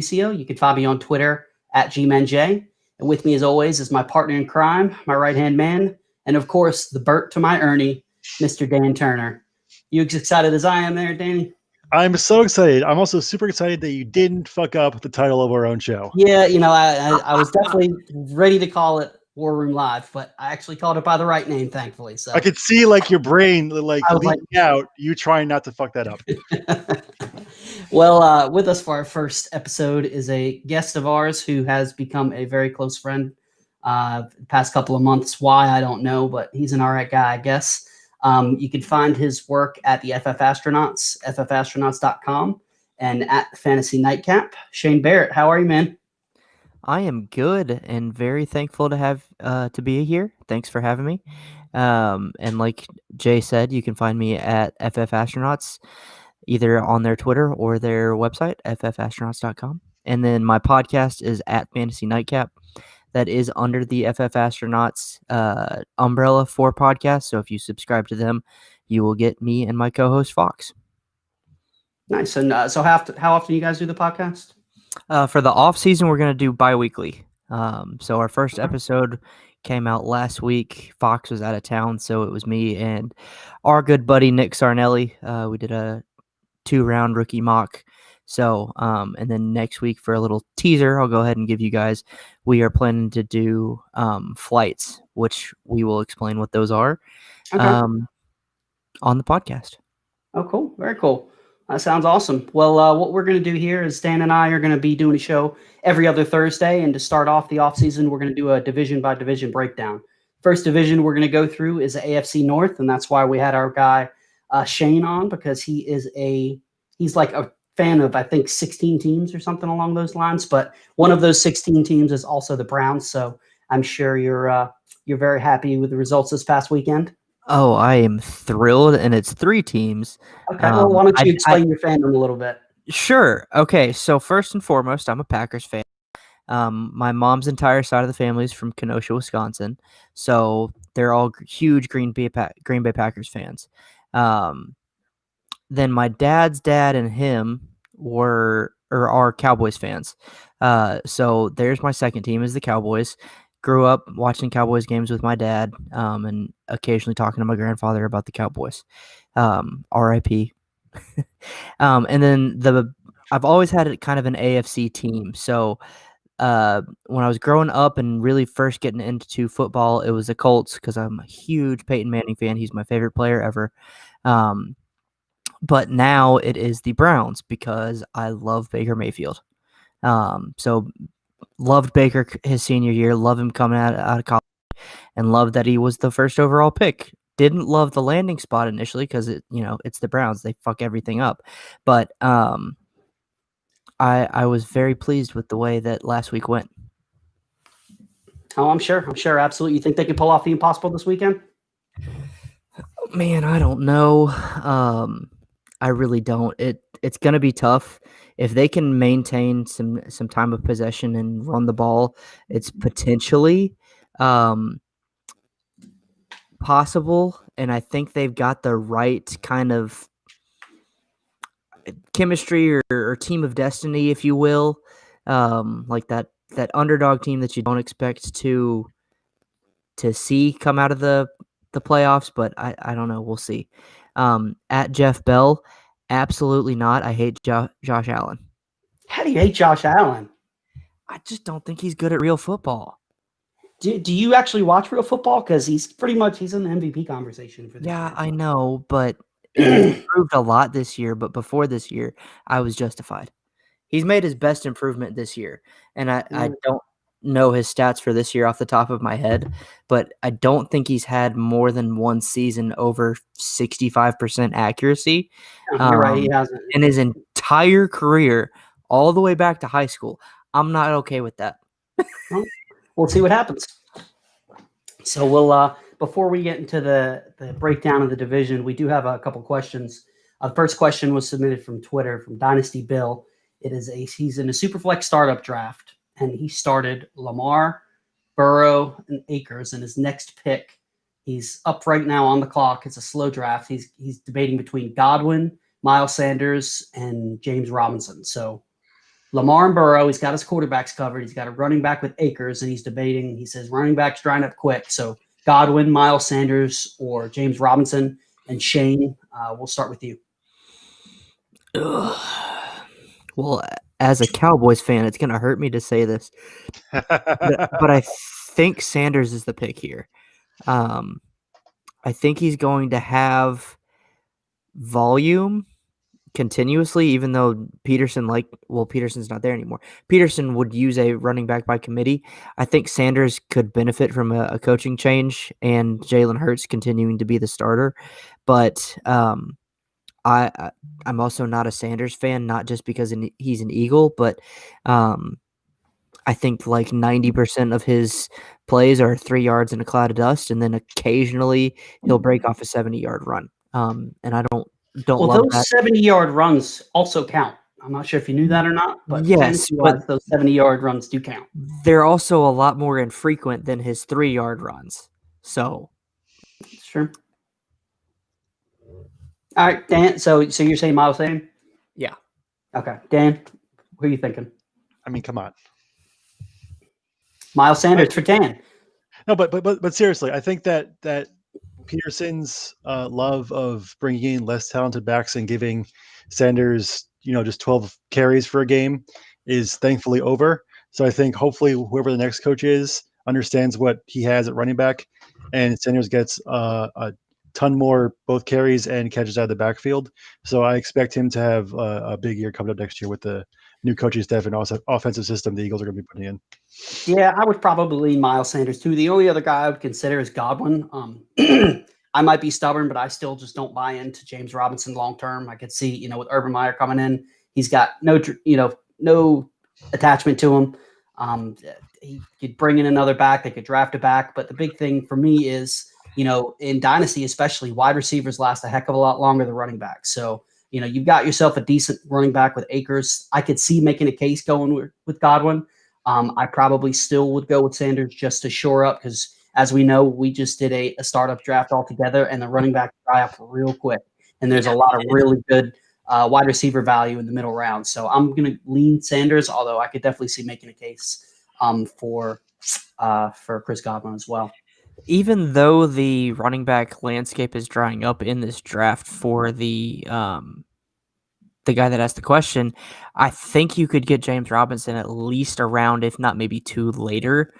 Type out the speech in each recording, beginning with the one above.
Mauricio. You can find me on Twitter at GManJ. And with me, as always, is my partner in crime, my right-hand man, and of course, the Bert to my Ernie, Mr. Dan Turner. You as excited as I am there, Danny? I'm so excited. I'm also super excited that you didn't fuck up the title of our own show. Yeah, I was definitely ready to call it War Room Live, but I actually called it by the right name, thankfully. So I could see like your brain like I was leaking out, you trying not to fuck that up. Well, with us for our first episode is a guest of ours who has become a very close friend the past couple of months. Why, I don't know, but he's an all right guy, I guess. You can find his work at the FF Astronauts, ffastronauts.com, and at Fantasy Nightcap. Shane Barrett, how are you, man? I am good and very thankful to have to be here. Thanks for having me. And like Jay said, you can find me at FF Astronauts, either on their Twitter or their website, ffastronauts.com. And then my podcast is at Fantasy Nightcap. That is under the FF Astronauts umbrella for podcasts. So if you subscribe to them, you will get me and my co-host Fox. Nice. And so how often you guys do the podcast? For the off season, we're going to do bi-weekly. So our first episode came out last week. Fox was out of town, so it was me and our good buddy Nick Sarnelli. We did a 2-round rookie mock. So, and then next week for a little teaser, I'll go ahead and give you guys, we are planning to do flights, which we will explain what those are on the podcast. Oh, cool. Very cool. That sounds awesome. Well, what we're going to do here is Dan and I are going to be doing a show every other Thursday. And to start off the offseason, we're going to do a division-by-division breakdown. First division we're going to go through is the AFC North, and that's why we had our guy Shane on, because he's like a fan of, I think, 16 teams or something along those lines. But one of those 16 teams is also the Browns. So I'm sure you're very happy with the results this past weekend. Oh, I am thrilled, and it's 3 teams. Okay, well, why don't you explain your fandom a little bit? Sure. Okay, so first and foremost, I'm a Packers fan. My mom's entire side of the family is from Kenosha, Wisconsin, so they're all huge Green Bay Packers fans. Then my dad's dad and him are Cowboys fans. So there's my second team is the Cowboys. Grew up watching Cowboys games with my dad, and occasionally talking to my grandfather about the Cowboys. R.I.P. And then I've always had kind of an AFC team. So when I was growing up and really first getting into football, it was the Colts because I'm a huge Peyton Manning fan. He's my favorite player ever. But now it is the Browns because I love Baker Mayfield. So loved Baker his senior year, love him coming out of college, and loved that he was the first overall pick. Didn't love the landing spot initially because it's the Browns. They fuck everything up. But I was very pleased with the way that last week went. Oh, I'm sure. Absolutely. You think they can pull off the impossible this weekend? Man, I don't know. I really don't. It's going to be tough. If they can maintain some time of possession and run the ball, it's potentially possible. And I think they've got the right kind of chemistry or team of destiny, if you will, like that underdog team that you don't expect to see come out of the playoffs. But I don't know. We'll see. At Jeff Bell, absolutely not. I hate Josh Allen. How do you hate Josh Allen? I just don't think he's good at real football. Do you actually watch real football? Because he's in the MVP conversation for this year. I know, but he's improved a lot this year. But before this year, I was justified. He's made his best improvement this year, and I don't know his stats for this year off the top of my head, but I don't think he's had more than one season over 65% accuracy. You're right, he hasn't. In his entire career, all the way back to high school. I'm not okay with that. Well, we'll see what happens. So we'll before we get into the breakdown of the division, we do have a couple questions. The first question was submitted from Twitter from Dynasty Bill. He's in a Superflex startup draft, and he started Lamar, Burrow, and Akers in his next pick. He's up right now on the clock. It's a slow draft. He's debating between Godwin, Miles Sanders, and James Robinson. So Lamar and Burrow, he's got his quarterbacks covered. He's got a running back with Akers, and he's debating. He says running backs drying up quick. So Godwin, Miles Sanders, or James Robinson. And Shane, we'll start with you. Well, as a Cowboys fan, it's going to hurt me to say this, but I think Sanders is the pick here. I think he's going to have volume continuously, even though Peterson's not there anymore. Peterson would use a running back by committee. I think Sanders could benefit from a coaching change and Jalen Hurts continuing to be the starter. But I'm also not a Sanders fan, not just because he's an Eagle, but I think like 90% of his plays are 3 yards in a cloud of dust, and then occasionally he'll break off a 70-yard run. And I don't love those that. 70-yard runs also count. I'm not sure if you knew that or not, but yes, but those 70-yard runs do count. They're also a lot more infrequent than his 3-yard runs. So, sure. All right, Dan. So you're saying Miles Sanders? Yeah. Okay, Dan, who are you thinking? I mean, come on. Miles Sanders for Dan. No, but seriously, I think that Peterson's love of bringing in less talented backs and giving Sanders, just 12 carries for a game is thankfully over. So I think hopefully whoever the next coach is understands what he has at running back, and Sanders gets a ton more both carries and catches out of the backfield. So I expect him to have a big year coming up next year with the new coaching staff and also offensive system the Eagles are going to be putting in. Yeah, I would probably lean Miles Sanders too. The only other guy I would consider is Godwin. I might be stubborn, but I still just don't buy into James Robinson long term. I could see, with Urban Meyer coming in, he's got no attachment to him. He could bring in another back. They could draft a back. But the big thing for me is, in Dynasty especially, wide receivers last a heck of a lot longer than running backs. So, you've got yourself a decent running back with Akers. I could see making a case going with Godwin. I probably still would go with Sanders just to shore up because, as we know, we just did a startup draft altogether, and the running back dry up real quick. And there's a lot of really good wide receiver value in the middle round. So I'm going to lean Sanders, although I could definitely see making a case for Chris Godwin as well. Even though the running back landscape is drying up in this draft for the guy that asked the question, I think you could get James Robinson at least a round, if not maybe 2 later.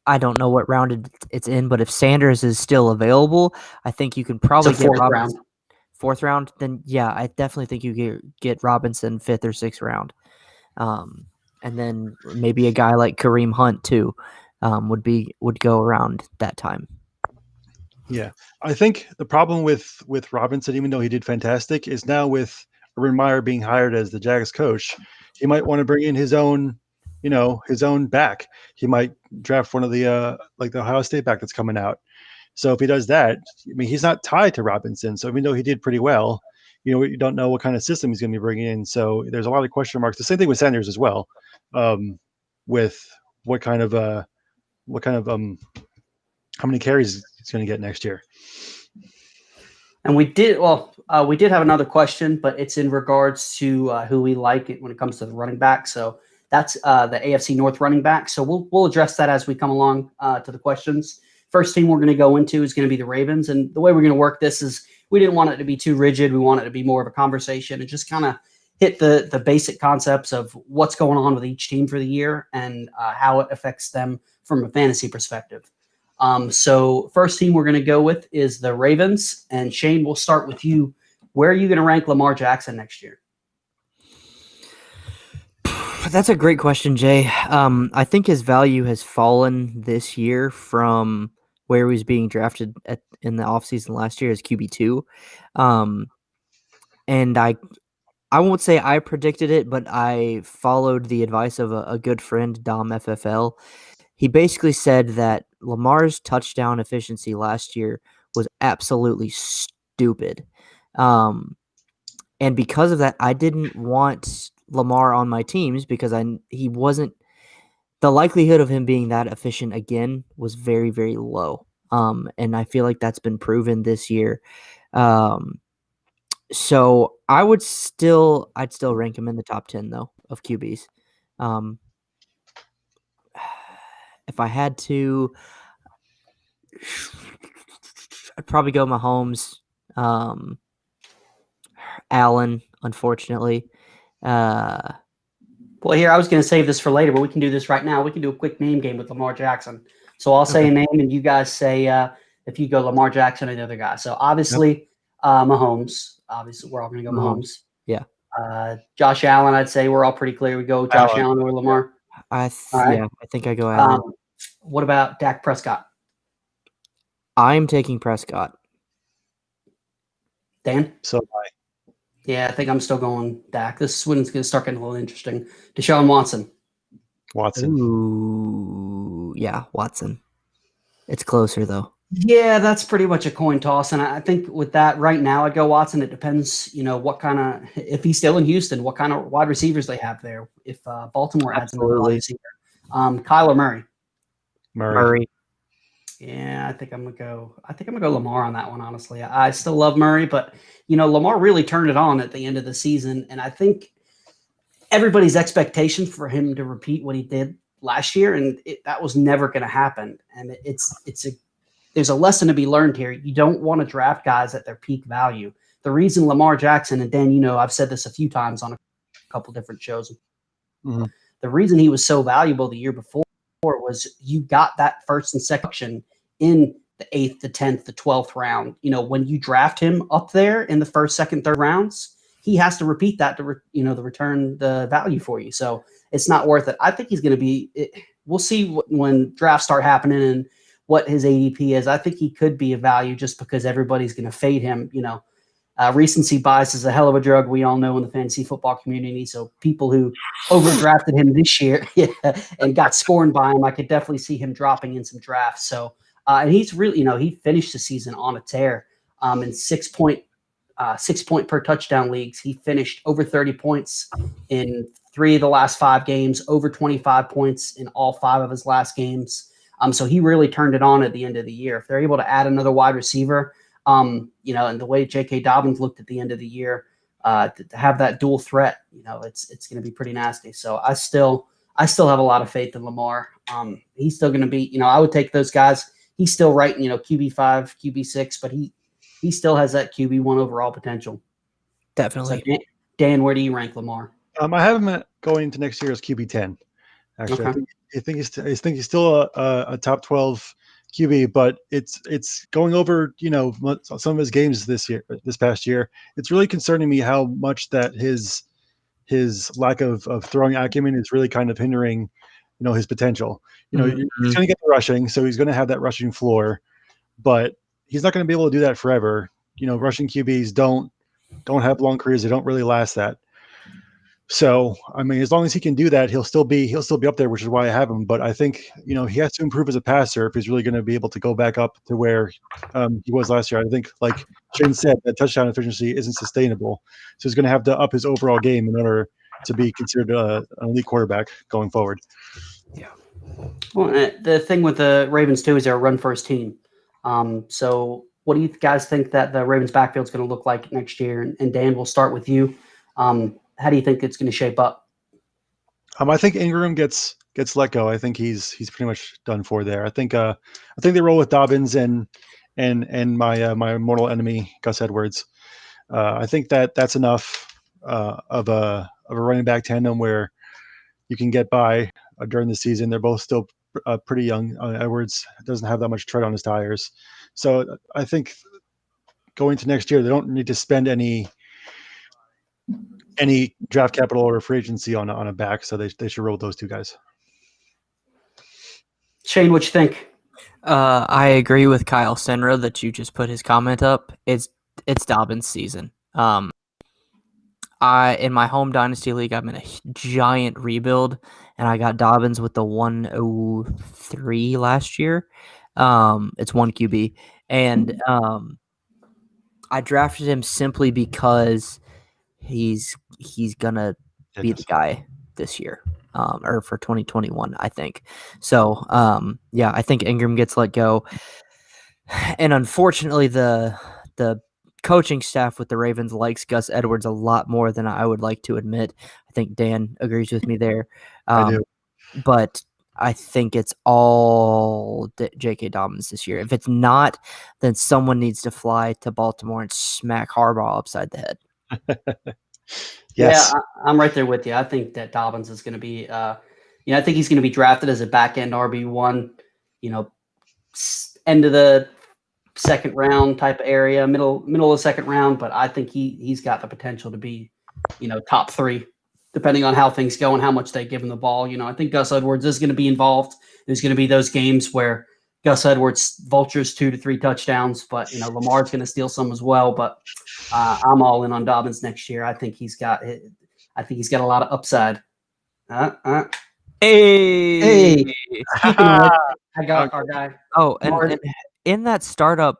I don't know what round it's in, but if Sanders is still available, I think you can probably get Robinson. Round. 4th round, then yeah, I definitely think you get Robinson 5th or 6th round. And then maybe a guy like Kareem Hunt too would go around that time. Yeah, I think the problem with Robinson, even though he did fantastic, is now with Urban Meyer being hired as the Jags coach, he might want to bring in his own back. He might draft one of the like the Ohio State back that's coming out. So if he does that, I mean, he's not tied to Robinson. So even though he did pretty well, you don't know what kind of system he's going to be bringing in. So there's a lot of question marks. The same thing with Sanders as well, with what kind of how many carries he's going to get next year. And we did have another question, but it's in regards to who we like when it comes to the running back. So that's the AFC North running back. So we'll address that as we come along to the questions. First team we're going to go into is going to be the Ravens. And the way we're going to work this is we didn't want it to be too rigid. We want it to be more of a conversation and just kind of hit the basic concepts of what's going on with each team for the year and how it affects them from a fantasy perspective. So first team we're going to go with is the Ravens. And Shane, we'll start with you. Where are you going to rank Lamar Jackson next year? That's a great question, Jay. I think his value has fallen this year from where he was being drafted in the offseason last year as QB2. And I won't say I predicted it, but I followed the advice of a good friend, Dom FFL. He basically said that Lamar's touchdown efficiency last year was absolutely stupid. And because of that, I didn't want Lamar on my teams because he wasn't – the likelihood of him being that efficient again was very, very low. And I feel like that's been proven this year. So I'd still rank him in the top 10 though of QBs. If I had to, I'd probably go Mahomes, Allen, unfortunately. Well, here, I was going to save this for later, but we can do this right now. We can do a quick name game with Lamar Jackson. So I'll say a name, and you guys say if you go Lamar Jackson or the other guy. So obviously, Mahomes. Obviously, we're all going to go Mahomes. Yeah. Josh Allen, I'd say we're all pretty clear. We go Josh Allen or Lamar. I think I go Allen. What about Dak Prescott? I'm taking Prescott. Dan? So Yeah, I think I'm still going Dak. This one's going to start getting a little interesting. Deshaun Watson. Ooh, yeah, Watson. It's closer though. Yeah, that's pretty much a coin toss, and I think with that right now, I'd go Watson. It depends, what kind of if he's still in Houston, what kind of wide receivers they have there. If Baltimore adds another wide receiver, Kyler Murray. Murray. Yeah, I think I'm gonna go Lamar on that one. Honestly, I still love Murray, but Lamar really turned it on at the end of the season, and I think everybody's expectation for him to repeat what he did last year, and that was never going to happen. And there's a lesson to be learned here. You don't want to draft guys at their peak value. The reason Lamar Jackson, and Dan, I've said this a few times on a couple different shows. Mm-hmm. The reason he was so valuable the year before was you got that first and second in the 8th, the 10th, the 12th round. When you draft him up there in the first, second, third rounds, he has to repeat that to return the value for you. So it's not worth it. I think he's going to be. We'll see when drafts start happening and what his ADP is. I think he could be a value just because everybody's going to fade him. Recency bias is a hell of a drug, we all know, in the fantasy football community. So people who overdrafted him this year and got scorned by him, I could definitely see him dropping in some drafts. So and he's really, he finished the season on a tear in 6 point per touchdown leagues. He finished over 30 points in 3 of the last 5 games, over 25 points in all 5 of his last games. So he really turned it on at the end of the year. If they're able to add another wide receiver, and the way J.K. Dobbins looked at the end of the year, to have that dual threat, it's going to be pretty nasty. So I still have a lot of faith in Lamar. He's still going to be, I would take those guys. He's still right, QB5, QB6, but he still has that QB1 overall potential. Definitely. So Dan, where do you rank Lamar? I have him going into next year as QB10. Actually, Okay. I think he's still a top 12 QB, but it's going over some of his games this past year. It's really concerning me how much that his lack of throwing acumen is really kind of hindering his potential. He's going to get the rushing, so he's going to have that rushing floor, but he's not going to be able to do that forever. Rushing QBs don't have long careers. They don't really last that. So, I mean, as long as he can do that, he'll still be up there, which is why I have him. But I think, he has to improve as a passer if he's really going to be able to go back up to where he was last year. I think, like Shane said, that touchdown efficiency isn't sustainable. So he's going to have to up his overall game in order to be considered an elite quarterback going forward. Yeah. Well, the thing with the Ravens, too, is they're a run-first team. So what do you guys think that the Ravens backfield is going to look like next year? And Dan, we'll start with you. How do you think it's going to shape up? I think Ingram gets let go. I think he's pretty much done for there. I think they roll with Dobbins and my mortal enemy Gus Edwards. I think that's enough of a running back tandem where you can get by during the season. They're both still pretty young. Edwards doesn't have that much tread on his tires, so I think going to next year they don't need to spend any draft capital or free agency on a back, so they should roll those 2 guys. Shane, what you think? I agree with Kyle Senra that you just put his comment up. It's Dobbins' season. In my home dynasty league, I'm in a giant rebuild, and I got Dobbins with the 103 last year. It's 1 QB, and I drafted him simply because he's gonna be the guy this year, or for 2021, I think. So, I think Ingram gets let go, and unfortunately, the coaching staff with the Ravens likes Gus Edwards a lot more than I would like to admit. I think Dan agrees with me there. I do. But I think it's all J.K. Dobbins this year. If it's not, then someone needs to fly to Baltimore and smack Harbaugh upside the head. Yes. Yeah, I'm right there with you. I think that Dobbins is going to be, I think he's going to be drafted as a back end RB1, end of the second round type of area, middle of the second round. But I think he's got the potential to be, top 3, depending on how things go and how much they give him the ball. I think Gus Edwards is going to be involved. There's going to be those games where Gus Edwards vultures 2 to 3 touchdowns, but Lamar's going to steal some as well. But I'm all in on Dobbins next year. I think he's got a lot of upside. Hey, Speaking of, I got our guy. Oh, and in that startup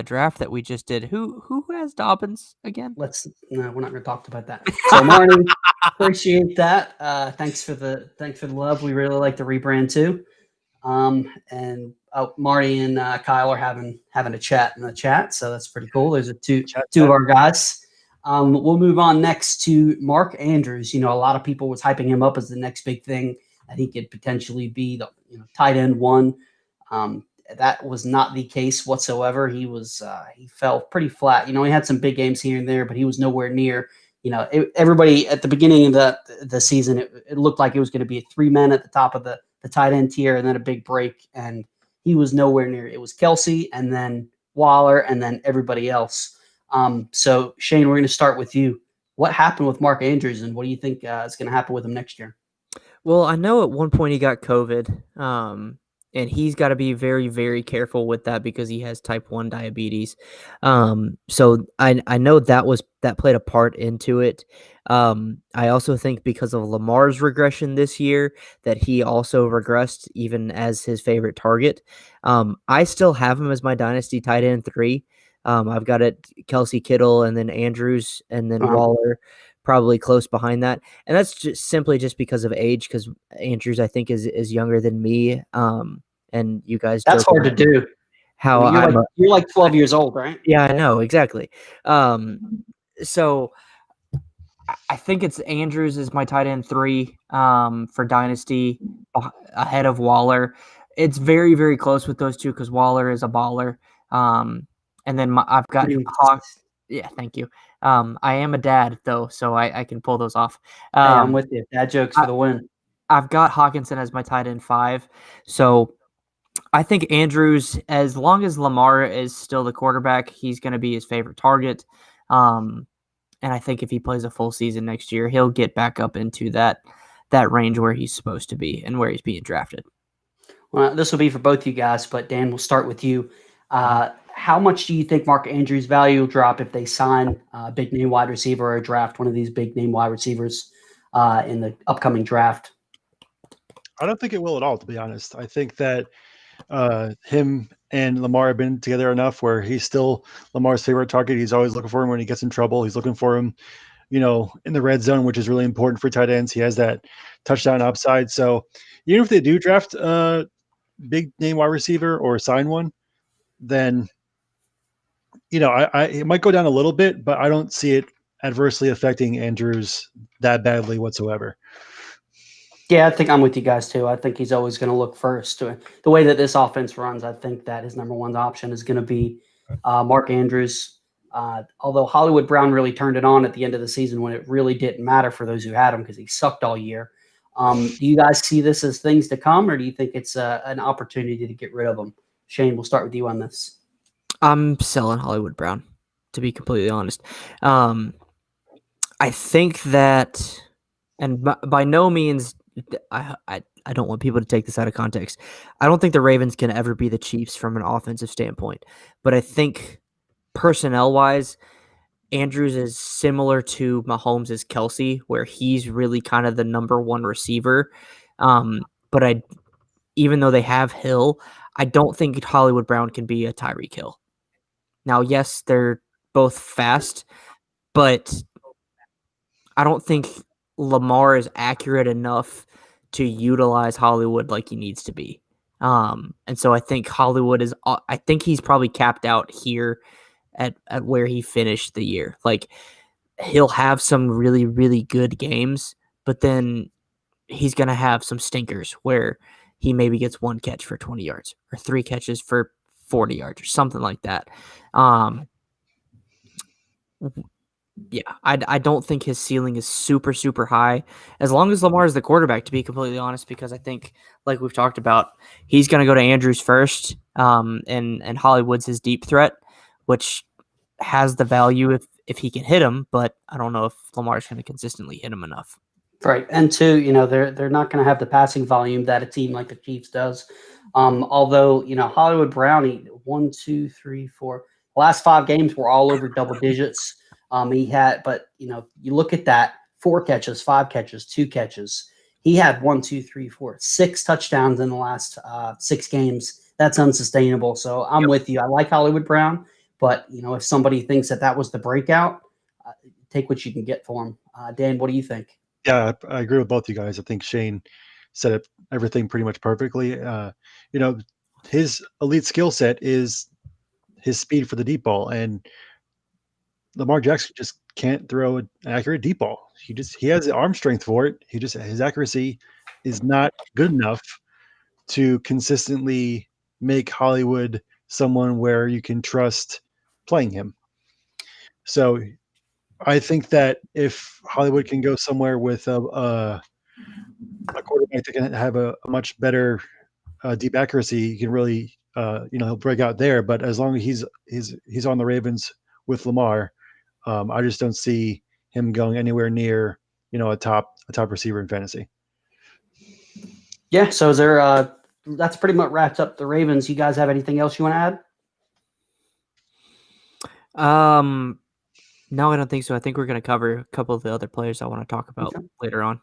draft that we just did, who has Dobbins again? No, we're not going to talk about that. So, Marty, appreciate that. Thanks for the love. We really like the rebrand too. And Marty and Kyle are having a chat in the chat, so that's pretty cool. There's two of our guys. We'll move on next to Mark Andrews. A lot of people was hyping him up as the next big thing, that he could potentially be the tight end 1. That was not the case whatsoever. He fell pretty flat. He had some big games here and there, but he was nowhere near. Everybody at the beginning of the season, it looked like it was going to be a 3-man at the top of the tight end tier, and then a big break, and he was nowhere near. It was Kelsey, and then Waller, and then everybody else. So Shane, we're going to start with you. What happened with Mark Andrews, and what do you think is going to happen with him next year? Well, I know at one point he got COVID, and he's got to be very, very careful with that because he has type 1 diabetes. So I know that played a part into it. I also think because of Lamar's regression this year that he also regressed even as his favorite target. I still have him as my dynasty tight end 3. I've got it Kelsey, Kittle, and then Andrews, and then Waller probably close behind that. And that's just because of age, because Andrews, I think, is younger than me. And you guys, that's hard to do. How you're like 12 years old, right? Yeah, I know, exactly. So I think it's Andrews is my tight end 3 for dynasty ahead of Waller. It's very, very close with those two because Waller is a baller. And then I've got Hawks. Yeah, thank you. I am a dad, though, so I can pull those off. Hey, I'm with you. Dad jokes for the win. I've got Hawkinson as my tight end 5. So I think Andrews, as long as Lamar is still the quarterback, he's going to be his favorite target. And I think if he plays a full season next year, he'll get back up into that range where he's supposed to be and where he's being drafted. Well, this will be for both you guys, but Dan, we'll start with you. How much do you think Mark Andrews' value will drop if they sign a big name wide receiver or draft one of these big name wide receivers in the upcoming draft? I don't think it will at all, to be honest. I think that him and Lamar have been together enough where he's still Lamar's favorite target. He's always looking for him when he gets in trouble. He's looking for him, in the red zone, which is really important for tight ends. He has that touchdown upside. So even if they do draft a big name wide receiver or sign one, then it might go down a little bit, but I don't see it adversely affecting Andrews that badly whatsoever. Yeah, I think I'm with you guys too. I think he's always going to look first. The way that this offense runs, I think that his number 1 option is going to be Mark Andrews. Although Hollywood Brown really turned it on at the end of the season when it really didn't matter for those who had him because he sucked all year. Do you guys see this as things to come, or do you think it's an opportunity to get rid of him? Shane, we'll start with you on this. I'm selling Hollywood Brown, to be completely honest. I think that, and by no means, I don't want people to take this out of context. I don't think the Ravens can ever be the Chiefs from an offensive standpoint. But I think personnel-wise, Andrews is similar to Mahomes' Kelsey, where he's really kind of the number 1 receiver. But even though they have Hill, I don't think Hollywood Brown can be a Tyreek Hill. Now, yes, they're both fast, but I don't think Lamar is accurate enough to utilize Hollywood like he needs to be. And so I think Hollywood I think he's probably capped out here at where he finished the year. Like, he'll have some really, really good games, but then he's going to have some stinkers where he maybe gets 1 catch for 20 yards or 3 catches for 40 yards or something like that. Yeah, I don't think his ceiling is super, super high as long as Lamar is the quarterback, to be completely honest, because I think, like we've talked about, he's going to go to Andrews first, and Hollywood's his deep threat, which has the value if he can hit him, but I don't know if Lamar's going to consistently hit him enough. Right. And two, you know, they're not going to have the passing volume that a team like the Chiefs does. Although, you know, Hollywood Brown, 1, 2, 3, 4, last 5 games were all over double digits. But you know, you look at that: 4 catches, 5 catches, 2 catches. He had 1, 2, 3, 4, 6 touchdowns in the last 6 games. That's unsustainable. So I'm with you. I like Hollywood Brown, but you know, if somebody thinks that was the breakout, take what you can get for him. Dan, what do you think? Yeah, I agree with both you guys. I think Shane said everything pretty much perfectly. You know, his elite skill set is his speed for the deep ball, and Lamar Jackson just can't throw an accurate deep ball. He has the arm strength for it. His accuracy is not good enough to consistently make Hollywood someone where you can trust playing him. So I think that if Hollywood can go somewhere with a quarterback that can have a much better deep accuracy, he can really he'll break out there. But as long as he's on the Ravens with Lamar, I just don't see him going anywhere near a top receiver in fantasy. Yeah. So is there? That's pretty much wrapped up the Ravens. You guys have anything else you want to add? No, I don't think so. I think we're going to cover a couple of the other players I want to talk about later on.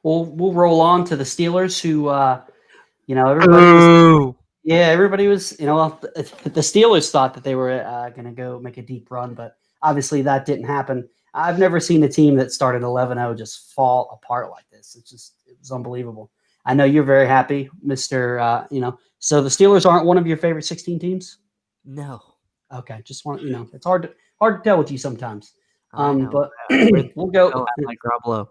We'll roll on to the Steelers, who everybody was the Steelers thought that they were going to go make a deep run, but obviously that didn't happen. I've never seen a team that started 11-0 just fall apart like this. It was unbelievable. I know you're very happy, Mr. So the Steelers aren't one of your favorite 16 teams? No. Okay, just want it's hard to tell with you sometimes. But we'll go. Like Garoppolo.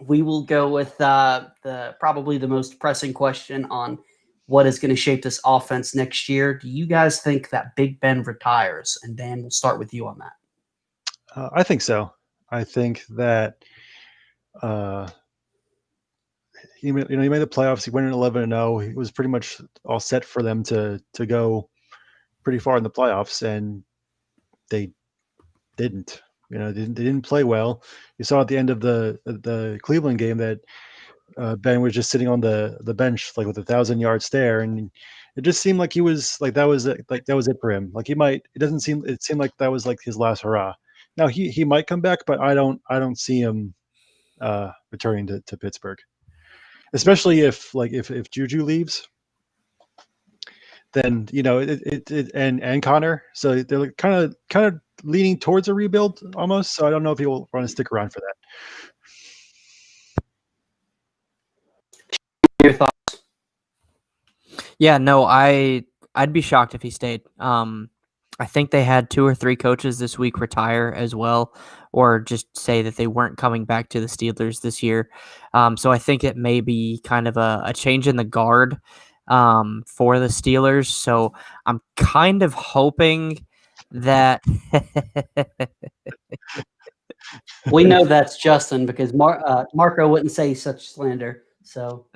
We will go with probably the most pressing question on what is going to shape this offense next year. Do you guys think that Big Ben retires? And Dan, we'll start with you on that. I think so. I think that he made the playoffs. He went in 11-0. He was pretty much all set for them to go pretty far in the playoffs, and they didn't. They didn't play well. You saw at the end of the Cleveland game that Ben was just sitting on the bench like with a 1,000-yard stare, and it just seemed like he was like that was it for him. Like it seemed like that was like his last hurrah. Now he might come back, but I don't see him returning to Pittsburgh, especially if Juju leaves. Then and Connor, so they're like kind of leaning towards a rebuild almost. So I don't know if he will want to stick around for that. Your thoughts? Yeah, no, I'd be shocked if he stayed. I think they had 2 or 3 coaches this week retire as well, or just say that they weren't coming back to the Steelers this year. So I think it may be kind of a change in the guard for the Steelers. So I'm kind of hoping that we know that's Justin because Marco wouldn't say such slander. So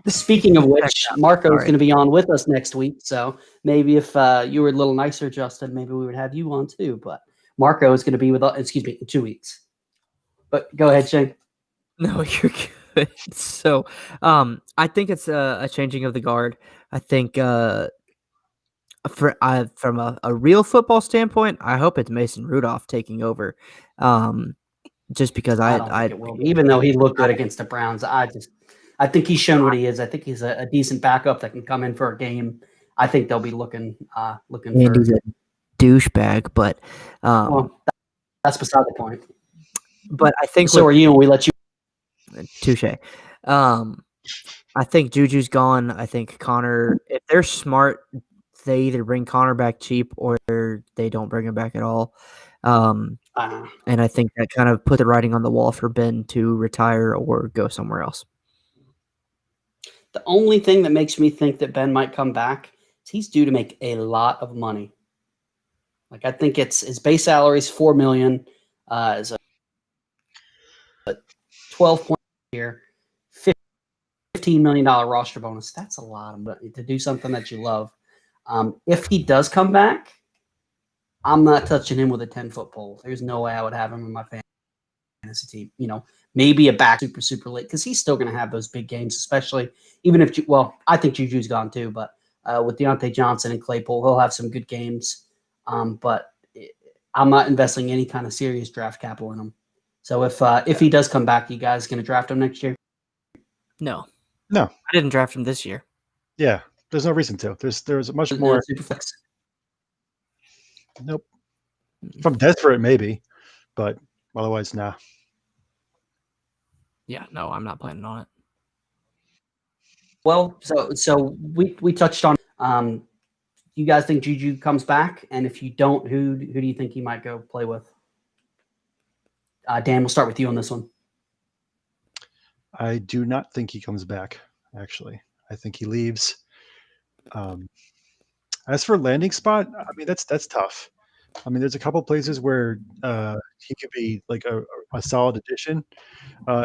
speaking of which, Marco is going to be on with us next week. So maybe if you were a little nicer, Justin, maybe we would have you on too. But Marco is going to be with us, in 2 weeks. But go ahead, Shane. No, you're good. So I think it's a changing of the guard. I think from a real football standpoint, I hope it's Mason Rudolph taking over. Just because I don't think it will be. Even though he looked good against the Browns, I think he's shown what he is. I think he's a decent backup that can come in for a game. I think they'll be looking for he's a douchebag, but that's beside the point. But I think so. Are you? And we let you. Touche. I think Juju's gone. I think Connor, if they're smart they either bring Connor back cheap or they don't bring him back at all. And I think that kind of put the writing on the wall for Ben to retire or go somewhere else. The only thing that makes me think that Ben might come back is he's due to make a lot of money. Like I think his base salary is $4 million, is a 12 point year, $15 million roster bonus. That's a lot of money to do something that you love. If he does come back, I'm not touching him with a 10-foot pole. There's no way I would have him in my fantasy team. You know, maybe a back super late because he's still going to have those big games, especially even if I think Juju's gone too, but with Deontay Johnson and Claypool, he'll have some good games. But I'm not investing any kind of serious draft capital in him. So if he does come back, you guys going to draft him next year? No. No. I didn't draft him this year. Yeah, there's no reason to. There's much more. Superflex. Nope. If I'm desperate, maybe, but otherwise, nah. Yeah, no, I'm not planning on it. Well, so we touched on. You guys think Juju comes back, and if you don't, who do you think he might go play with? Dan, we'll start with you on this one. I do not think he comes back. Actually, I think he leaves. As for landing spot, I mean that's tough. I mean, there's a couple places where he could be like a solid addition,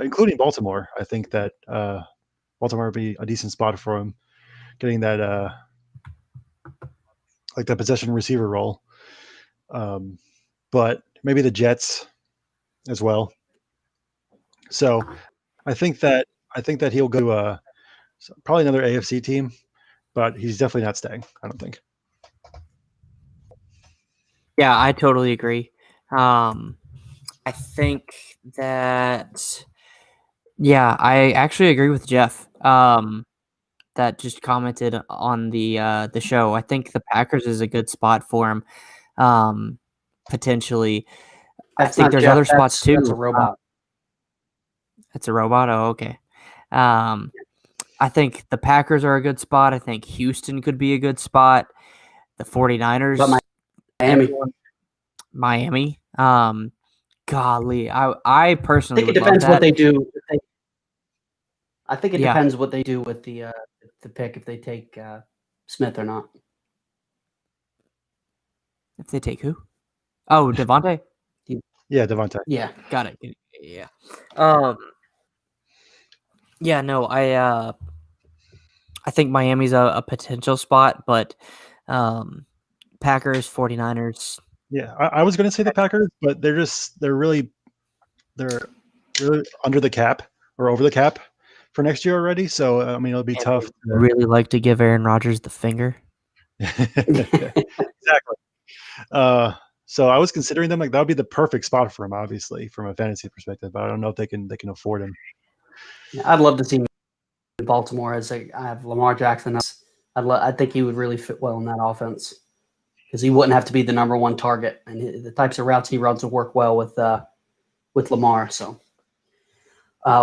including Baltimore. I think that Baltimore would be a decent spot for him, getting that like that possession receiver role. But maybe the Jets as well. So I think that he'll go to probably another AFC team, but he's definitely not staying, I don't think. Yeah, I totally agree. I think that, yeah, I actually agree with Jeff. That just commented on the show. I think the Packers is a good spot for him. Potentially, I think there's other spots too. That's a robot. It's a robot. Oh, okay. I think the Packers are a good spot. I think Houston could be a good spot. The 49ers. But Miami. Golly, I personally I think it would depends love what that. they do. I think it depends what they do with the pick, if they take Smith or not. If they take who? Oh, Devontae? Yeah, Devontae. Yeah, got it. Yeah. Yeah, no, I think Miami's a potential spot, but Packers, 49ers. Yeah, I was going to say the Packers, but they're really under the cap or over the cap for next year already. So I mean, it'll be tough. Really like to give Aaron Rodgers the finger. Exactly. So I was considering them, like that would be the perfect spot for him, obviously from a fantasy perspective. But I don't know if they can afford him. Yeah, I'd love to see him in Baltimore I have Lamar Jackson. I think he would really fit well in that offense because he wouldn't have to be the number one target, and the types of routes he runs will work well with Lamar. So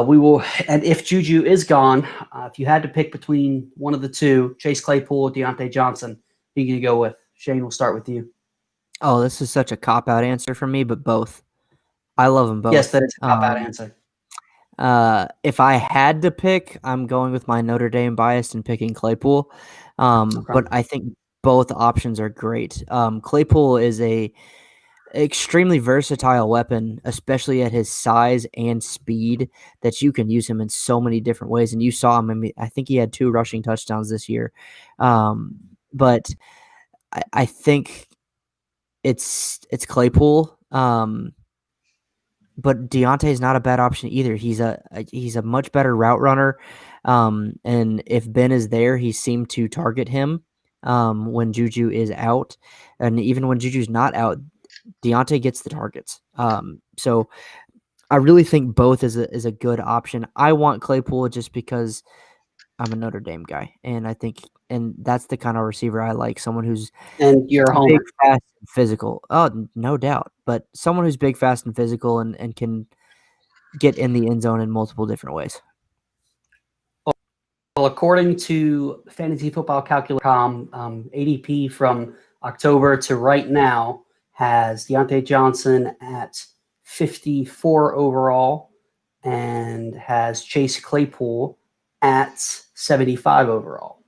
we will. And if Juju is gone, if you had to pick between one of the two, Chase Claypool or Deontay Johnson, who are you going to go with? Shane, we'll start with you. Oh, this is such a cop-out answer for me, but both. I love them both. Yes, that is a cop-out answer. If I had to pick, I'm going with my Notre Dame bias and picking Claypool. Okay. But I think both options are great. Claypool is a extremely versatile weapon, especially at his size and speed, that you can use him in so many different ways. And you saw him. I mean, I think he had 2 rushing touchdowns this year. But I think it's Claypool. But Deontay is not a bad option either. He's a much better route runner. And if Ben is there, he seemed to target him when Juju is out. And even when Juju's not out, Deontay gets the targets. So I really think both is a good option. I want Claypool just because I'm a Notre Dame guy, and I think that's the kind of receiver I like. Someone who's you're big, fast, and physical. Oh, no doubt. But someone who's big, fast, and physical, and can get in the end zone in multiple different ways. Well, according to Fantasy Football Calculator.com, ADP from October to right now has Deontay Johnson at 54 overall and has Chase Claypool at 75 overall.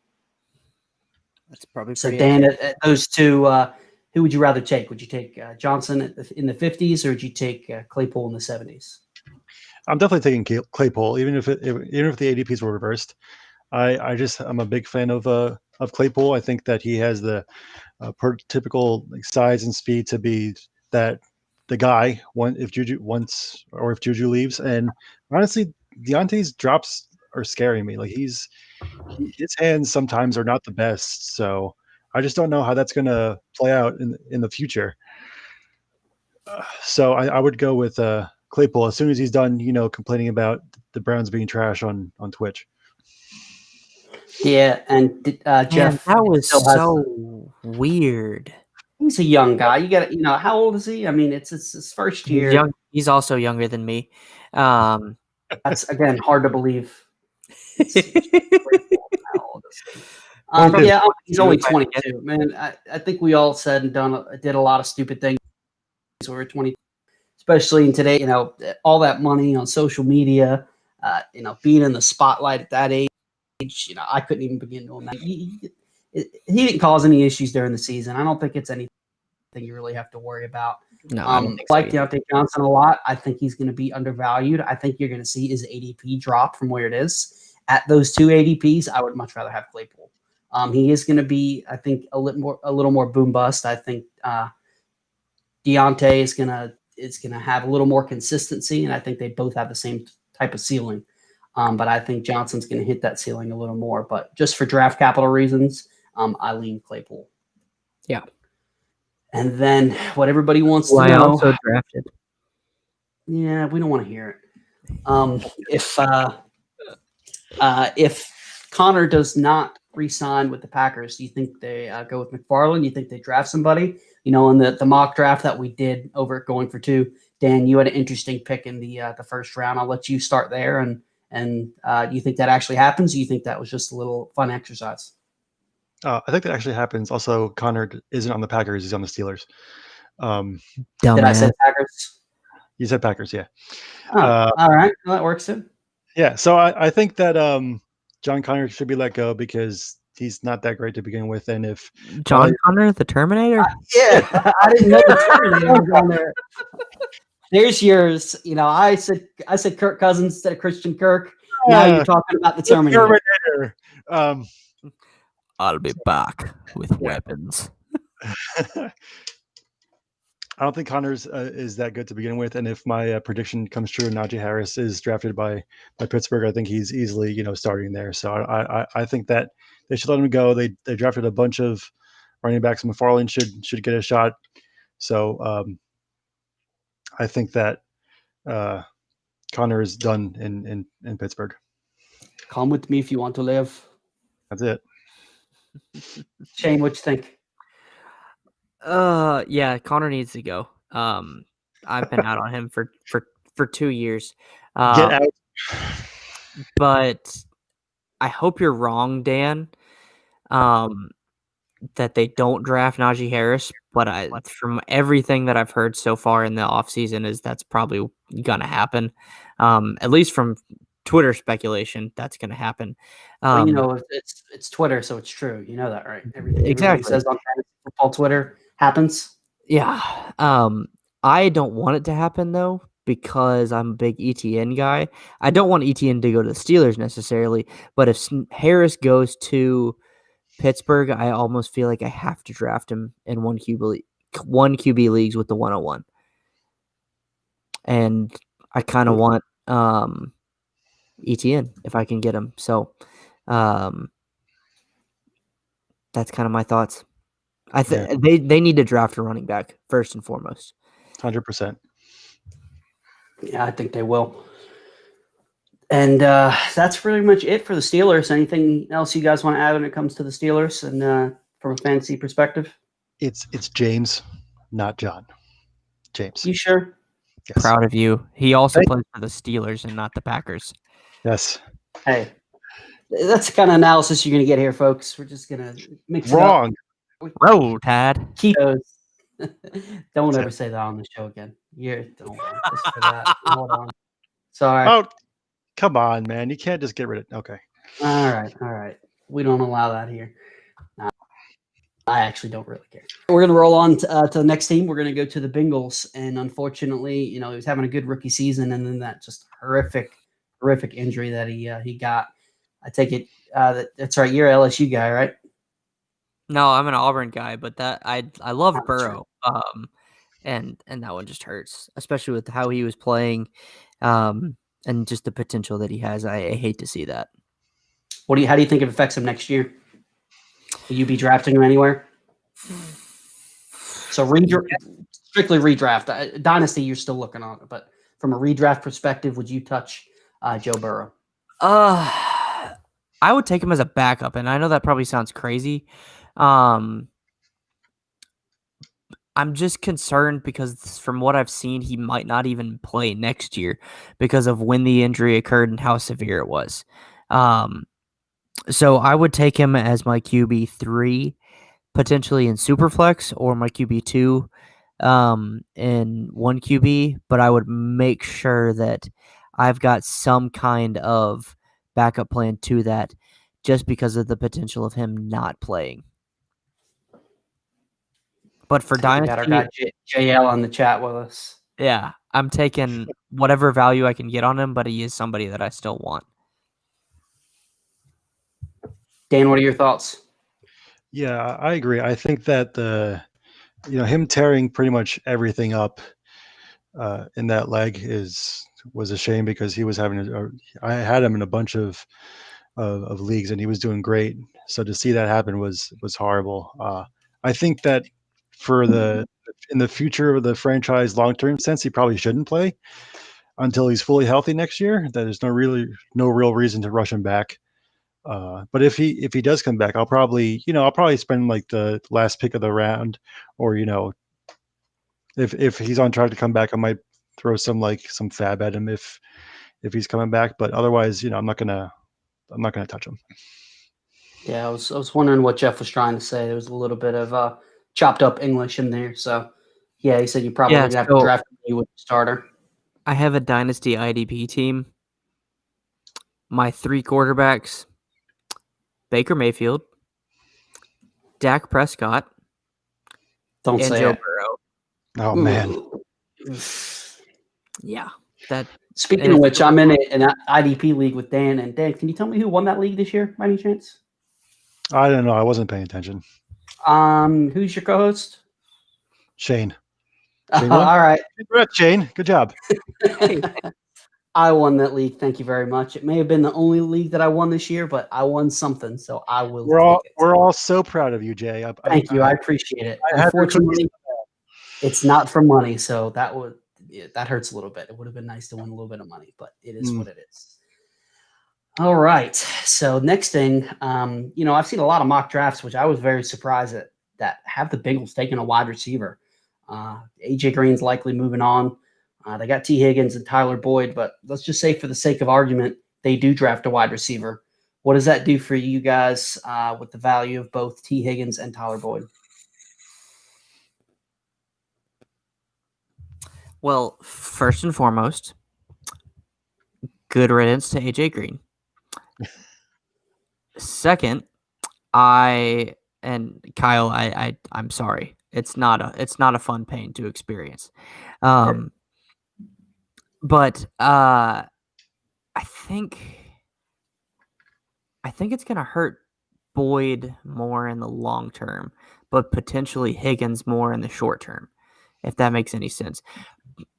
That's probably So, pretty Dan, at those two, who would you rather take? Would you take Johnson in the 50s or would you take Claypool in the 70s? I'm definitely taking Claypool, even if the ADPs were reversed. I'm a big fan of Claypool. I think that he has the typical size and speed to be the guy if Juju leaves. And honestly, Deontay's drops are scaring me. Like his hands sometimes are not the best. So I just don't know how that's going to play out in the future. So I would go with Claypool as soon as he's done, complaining about the Browns being trash on Twitch. Yeah, and Jeff, that was so weird. He's a young guy. You got to, how old is he? I mean, it's his first year. He's young. He's also younger than me. That's again hard to believe. Yeah, he's only 22. Man, I think we all said and did a lot of stupid things when we were 20, especially in today. All that money on social media. Being in the spotlight at that age. I couldn't even begin to imagine. He didn't cause any issues during the season. I don't think it's anything you really have to worry about. No, I like Deontay Johnson a lot. I think he's going to be undervalued. I think you're going to see his ADP drop from where it is. At those two ADPs, I would much rather have Claypool. He is going to be, I think, a little more boom bust. I think Deontay is going to have a little more consistency, and I think they both have the same type of ceiling. But I think Johnson's going to hit that ceiling a little more. But just for draft capital reasons, I lean Claypool. Yeah. And then what everybody wants to know. I also drafted. Yeah, we don't want to hear it. If Connor does not re-sign with the Packers, do you think they go with McFarland? Do you think they draft somebody? In the mock draft that we did over at Going for Two, Dan, you had an interesting pick in the first round. I'll let you start there. And do you think that actually happens? Or do you think that was just a little fun exercise? I think that actually happens. Also, Connor isn't on the Packers; he's on the Steelers. Did I say Packers? You said Packers, yeah. Oh, all right, well, that works too. Yeah, so I think that John Connor should be let go because he's not that great to begin with. And if John Connor, the Terminator, yeah, I didn't know the Terminator was on there. There's yours. I said Kirk Cousins instead of Christian Kirk. Now you're talking about the Terminator. I'll be back with weapons. I don't think Connors is that good to begin with, and if my prediction comes true, Najee Harris is drafted by Pittsburgh. I think he's easily starting there. So I think that they should let him go. They drafted a bunch of running backs. McFarland should get a shot. So I think that Connor is done in Pittsburgh. Come with me if you want to live. That's it. Shane, what you think? Yeah, Connor needs to go. I've been out on him for 2 years. Get out. But I hope you're wrong, Dan. That they don't draft Najee Harris, but from everything that I've heard so far in the offseason is that's probably gonna happen. At least from Twitter speculation, that's gonna happen. It's Twitter, so it's true. You know that, right? Everything says on football Twitter happens. Yeah. I don't want it to happen though, because I'm a big ETN guy. I don't want ETN to go to the Steelers necessarily, but if Harris goes to Pittsburgh, I almost feel like I have to draft him in one QB leagues with the 101. And I kind of want ETN if I can get him. So that's kind of my thoughts. They need to draft a running back first and foremost. 100%. Yeah, I think they will. And that's pretty much it for the Steelers. Anything else you guys want to add when it comes to the Steelers and from a fantasy perspective? It's James, not John. James. You sure? Yes. Proud of you. He also plays for the Steelers and not the Packers. Yes. Hey, That's the kind of analysis you're going to get here, folks. We're just going to mix Wrong. it up. Roll Tide. Ketos. Don't That's ever it. say that on the show again. Don't just for that. Hold on. Sorry. Oh, come on, man. You can't just get rid of. Okay. All right. We don't allow that here. No, I actually don't really care. We're going to roll on to the next team. We're going to go to the Bengals. And unfortunately, he was having a good rookie season, and then that just horrific injury that he got. I take it that's right. You're an LSU guy, right? No, I'm an Auburn guy, but that I love That's Burrow. And that one just hurts, especially with how he was playing, and just the potential that he has. I hate to see that. How do you think it affects him next year? Will you be drafting him anywhere? So strictly redraft. Dynasty, you're still looking on it, but from a redraft perspective, would you touch Joe Burrow? I would take him as a backup, and I know that probably sounds crazy. I'm just concerned because from what I've seen, he might not even play next year because of when the injury occurred and how severe it was. So I would take him as my QB3, potentially in Superflex, or my QB2 in one QB, but I would make sure that I've got some kind of backup plan to that just because of the potential of him not playing. But for Dynasty, got our guy JL on the chat with us. yeah, I'm taking whatever value I can get on him, but he is somebody that I still want. Dan, what are your thoughts? Yeah, I agree. I think that him tearing pretty much everything up in that leg was a shame because he was I had him in a bunch of leagues and he was doing great. So to see that happen was horrible. I think that in the future of the franchise long term sense, he probably shouldn't play until he's fully healthy next year. That there's no real reason to rush him back. But if he does come back, I'll probably spend like the last pick of the round, or if he's on track to come back, I might throw some fab at him if he's coming back. But otherwise, I'm not gonna touch him. Yeah, I was wondering what Jeff was trying to say. There was a little bit of chopped up English in there. So yeah, he said you probably have to draft you with the starter. I have a Dynasty IDP team. My 3 quarterbacks: Baker Mayfield, Dak Prescott, and Joe Burrow. Oh man. Yeah. Speaking of which, I'm in an IDP league with Dan. And Dan, can you tell me who won that league this year by any chance? I don't know. I wasn't paying attention. Who's your co-host? Shane. All right. Congrats, Shane. Good job. I won that league. Thank you very much. It may have been the only league that I won this year, but I won something, so I will. We're all so proud of you, Jay. Thank you. I appreciate it. Unfortunately, it's not for money, so that hurts a little bit. It would have been nice to win a little bit of money, but it is what it is. All right. So next thing, I've seen a lot of mock drafts, which I was very surprised at, that have the Bengals taking a wide receiver. AJ Green's likely moving on. They got T. Higgins and Tyler Boyd, but let's just say for the sake of argument, they do draft a wide receiver. What does that do for you guys with the value of both T. Higgins and Tyler Boyd? Well, first and foremost, good riddance to AJ Green. Second, Kyle, I'm sorry. It's not a fun pain to experience. But I think it's going to hurt Boyd more in the long term, but potentially Higgins more in the short term, if that makes any sense.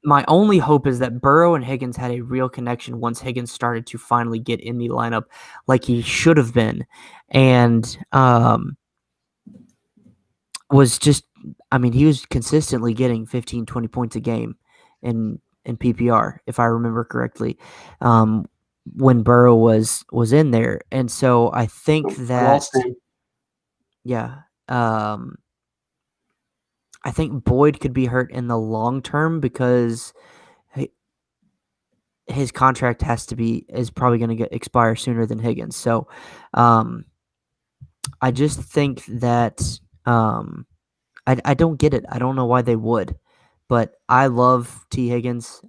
My only hope is that Burrow and Higgins had a real connection once Higgins started to finally get in the lineup like he should have been, and he was consistently getting 15, 20 points a game in PPR, if I remember correctly, when Burrow was in there. And so I think that, I think Boyd could be hurt in the long term because his contract is probably going to expire sooner than Higgins. So, I just think that I don't get it. I don't know why they would, but I love T. Higgins.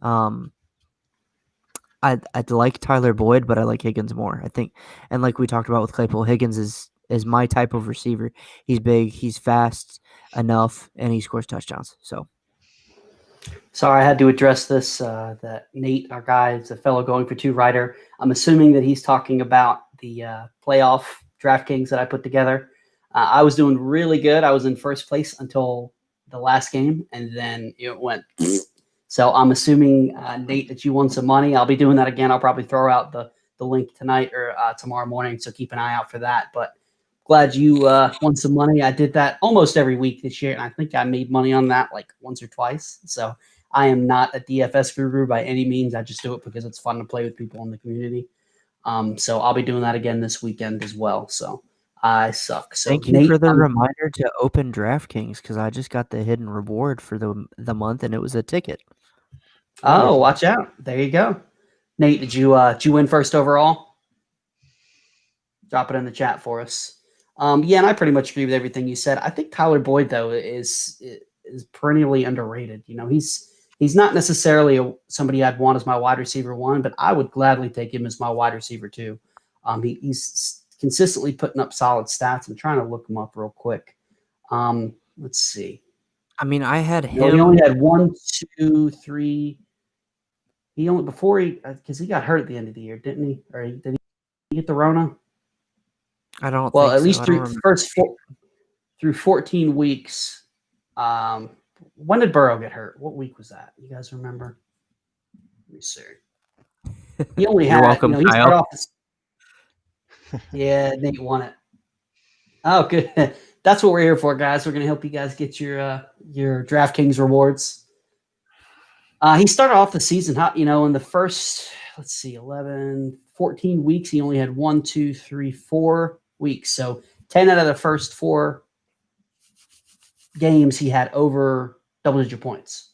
I'd like Tyler Boyd, but I like Higgins more. I think, and like we talked about with Claypool, Higgins is my type of receiver. He's big, he's fast enough, and he scores touchdowns. So. Sorry, I had to address this. That Nate, our guy, is a fellow going for two writer. I'm assuming that he's talking about the playoff DraftKings that I put together. I was doing really good. I was in first place until the last game, and then it went. So I'm assuming, Nate, that you won some money. I'll be doing that again. I'll probably throw out the link tonight or tomorrow morning, so keep an eye out for that. But glad you won some money. I did that almost every week this year, and I think I made money on that like once or twice. So I am not a DFS guru by any means. I just do it because it's fun to play with people in the community. So I'll be doing that again this weekend as well. So I suck. So Thank you Nate, for the reminder to open DraftKings because I just got the hidden reward for the month, and it was a ticket. Oh, watch out! There you go. Nate, did you win first overall? Drop it in the chat for us. Yeah, and I pretty much agree with everything you said. I think Tyler Boyd though is perennially underrated. You know, he's not necessarily somebody I'd want as my wide receiver one, but I would gladly take him as my wide receiver two. He's consistently putting up solid stats. I'm trying to look him up real quick. Let's see. I mean, I had him. No, he only had 1, 2, 3. He only because he got hurt at the end of the year, didn't he? Or did he get the Rona? I don't. Well, think at least so. through 14 weeks. When did Burrow get hurt? What week was that? You guys remember? Let me see. He only had. Welcome, he started off. Yeah, Nate won it. Oh, good. That's what we're here for, guys. We're going to help you guys get your DraftKings rewards. He started off the season hot, in the first, 14 weeks. He only had 1, 2, 3, 4 weeks. So 10 out of the first 4 games, he had over double-digit points.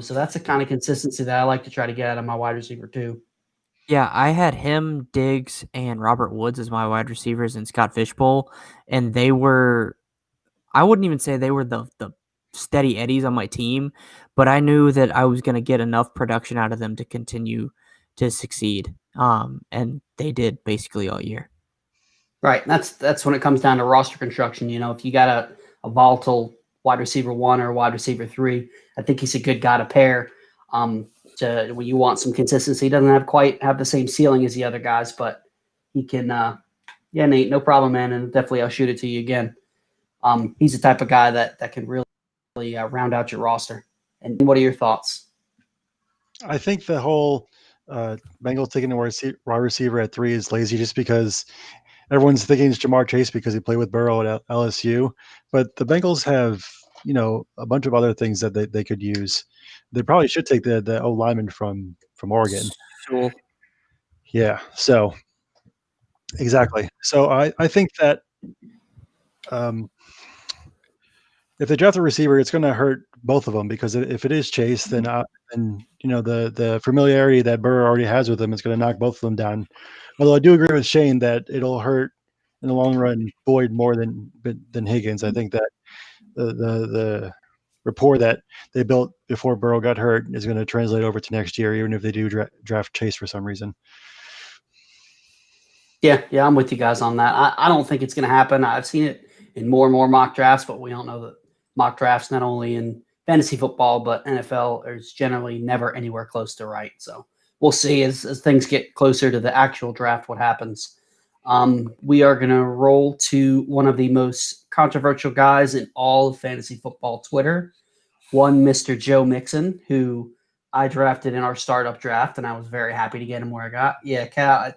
So that's the kind of consistency that I like to try to get out of my wide receiver too. Yeah, I had him, Diggs, and Robert Woods as my wide receivers and Scott Fishbowl, and they were – I wouldn't even say they were the steady eddies on my team, but I knew that I was going to get enough production out of them to continue to succeed, and they did basically all year. Right, that's when it comes down to roster construction. If you got a volatile wide receiver 1 or wide receiver 3, I think he's a good guy to pair. When you want some consistency, he doesn't quite have the same ceiling as the other guys, but he can. Yeah, Nate, no problem, man, and definitely I'll shoot it to you again. He's the type of guy that can really round out your roster. And what are your thoughts? I think the whole Bengals taking a wide receiver at 3 is lazy, just because everyone's thinking it's Jamar Chase because he played with Burrow at LSU, but the Bengals have a bunch of other things that they could use. They probably should take the O lineman from Oregon. Sure. Yeah. So exactly. So I think that if they draft a receiver, it's going to hurt both of them, because if it is Chase, then the familiarity that Burrow already has with him is going to knock both of them down. Although I do agree with Shane that it'll hurt in the long run Boyd more than Higgins. I think that the rapport that they built before Burrow got hurt is going to translate over to next year, even if they do draft Chase for some reason. Yeah, I'm with you guys on that. I don't think it's going to happen. I've seen it in more and more mock drafts, but we all know that mock drafts, not only in fantasy football, but NFL, is generally never anywhere close to right. So we'll see as things get closer to the actual draft what happens. We are going to roll to one of the most controversial guys in all of fantasy football Twitter, one Mr. Joe Mixon, who I drafted in our startup draft, and I was very happy to get him where I got. Yeah, Cal.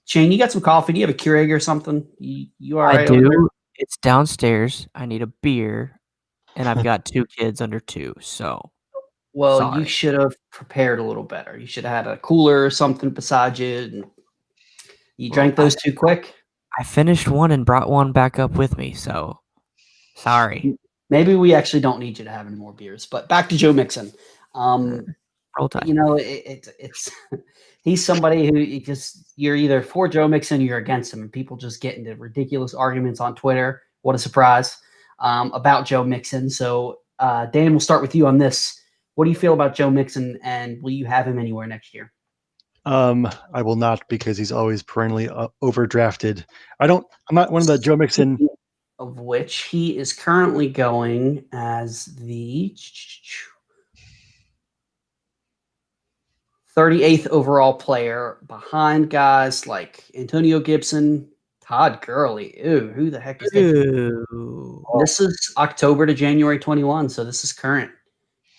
Shane, you got some coffee? Do you have a Keurig or something? You all right? I do. It's downstairs. I need a beer, and I've got 2 kids under 2, so. Well, sorry. You should have prepared a little better. You should have had a cooler or something beside you. And you drank those too quick? I finished one and brought one back up with me, so sorry. Maybe we actually don't need you to have any more beers. But back to Joe Mixon. Roll Tide. You know, it's he's somebody who you're either for Joe Mixon or you're against him. And people just get into ridiculous arguments on Twitter. What a surprise about Joe Mixon. So, Dan, we'll start with you on this. What do you feel about Joe Mixon, and will you have him anywhere next year? I will not, because he's always perennially overdrafted. I'm not one of the Joe Mixon. Of which he is currently going as the 38th overall player, behind guys like Antonio Gibson, Todd Gurley. Ooh, who the heck is that? This is October to January 21, so this is current.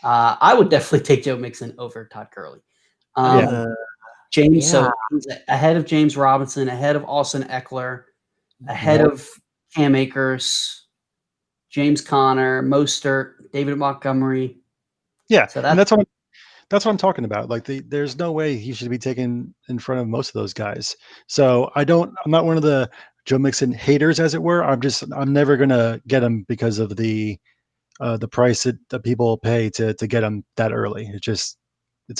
I would definitely take Joe Mixon over Todd Gurley. James, so he's ahead of James Robinson, ahead of Austin Eckler, ahead of Cam Akers, James Conner, Mostert, David Montgomery. Yeah, so that's what I'm talking about. Like, there's no way he should be taken in front of most of those guys. So I'm not one of the Joe Mixon haters, as it were. I'm never gonna get him because of the price that people pay to get him that early. It's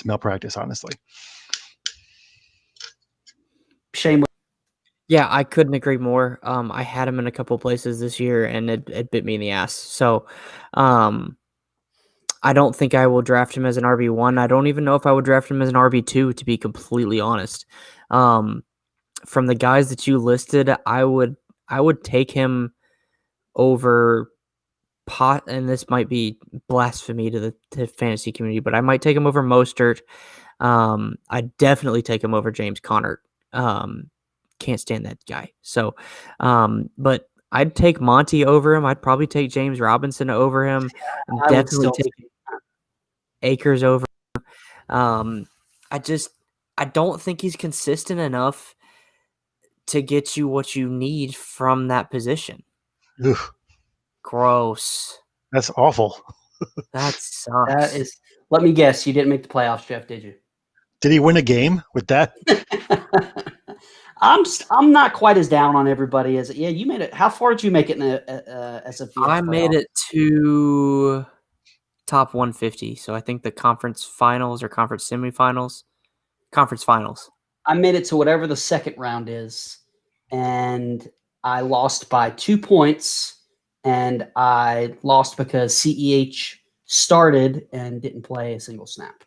malpractice, honestly. Shane. Yeah, I couldn't agree more. I had him in a couple places this year, and it bit me in the ass. So, I don't think I will draft him as an RB1. I don't even know if I would draft him as an RB2, to be completely honest. From the guys that you listed, I would take him over and this might be blasphemy to the fantasy community, but I might take him over Mostert. I'd definitely take him over James Conner. Can't stand that guy. So, but I'd take Monty over him. I'd probably take James Robinson over him. Definitely take Akers over him. I don't think he's consistent enough to get you what you need from that position. Ugh. Gross. That's awful. That sucks. That is. Let me guess. You didn't make the playoffs, Jeff, did you? Did he win a game with that? I'm not quite as down on everybody as you made it. How far did you make it in the SFVS? I made it to top 150. So I think the conference finals or conference semifinals, conference finals. I made it to whatever the second round is, and I lost by 2 points, and I lost because CEH started and didn't play a single snap.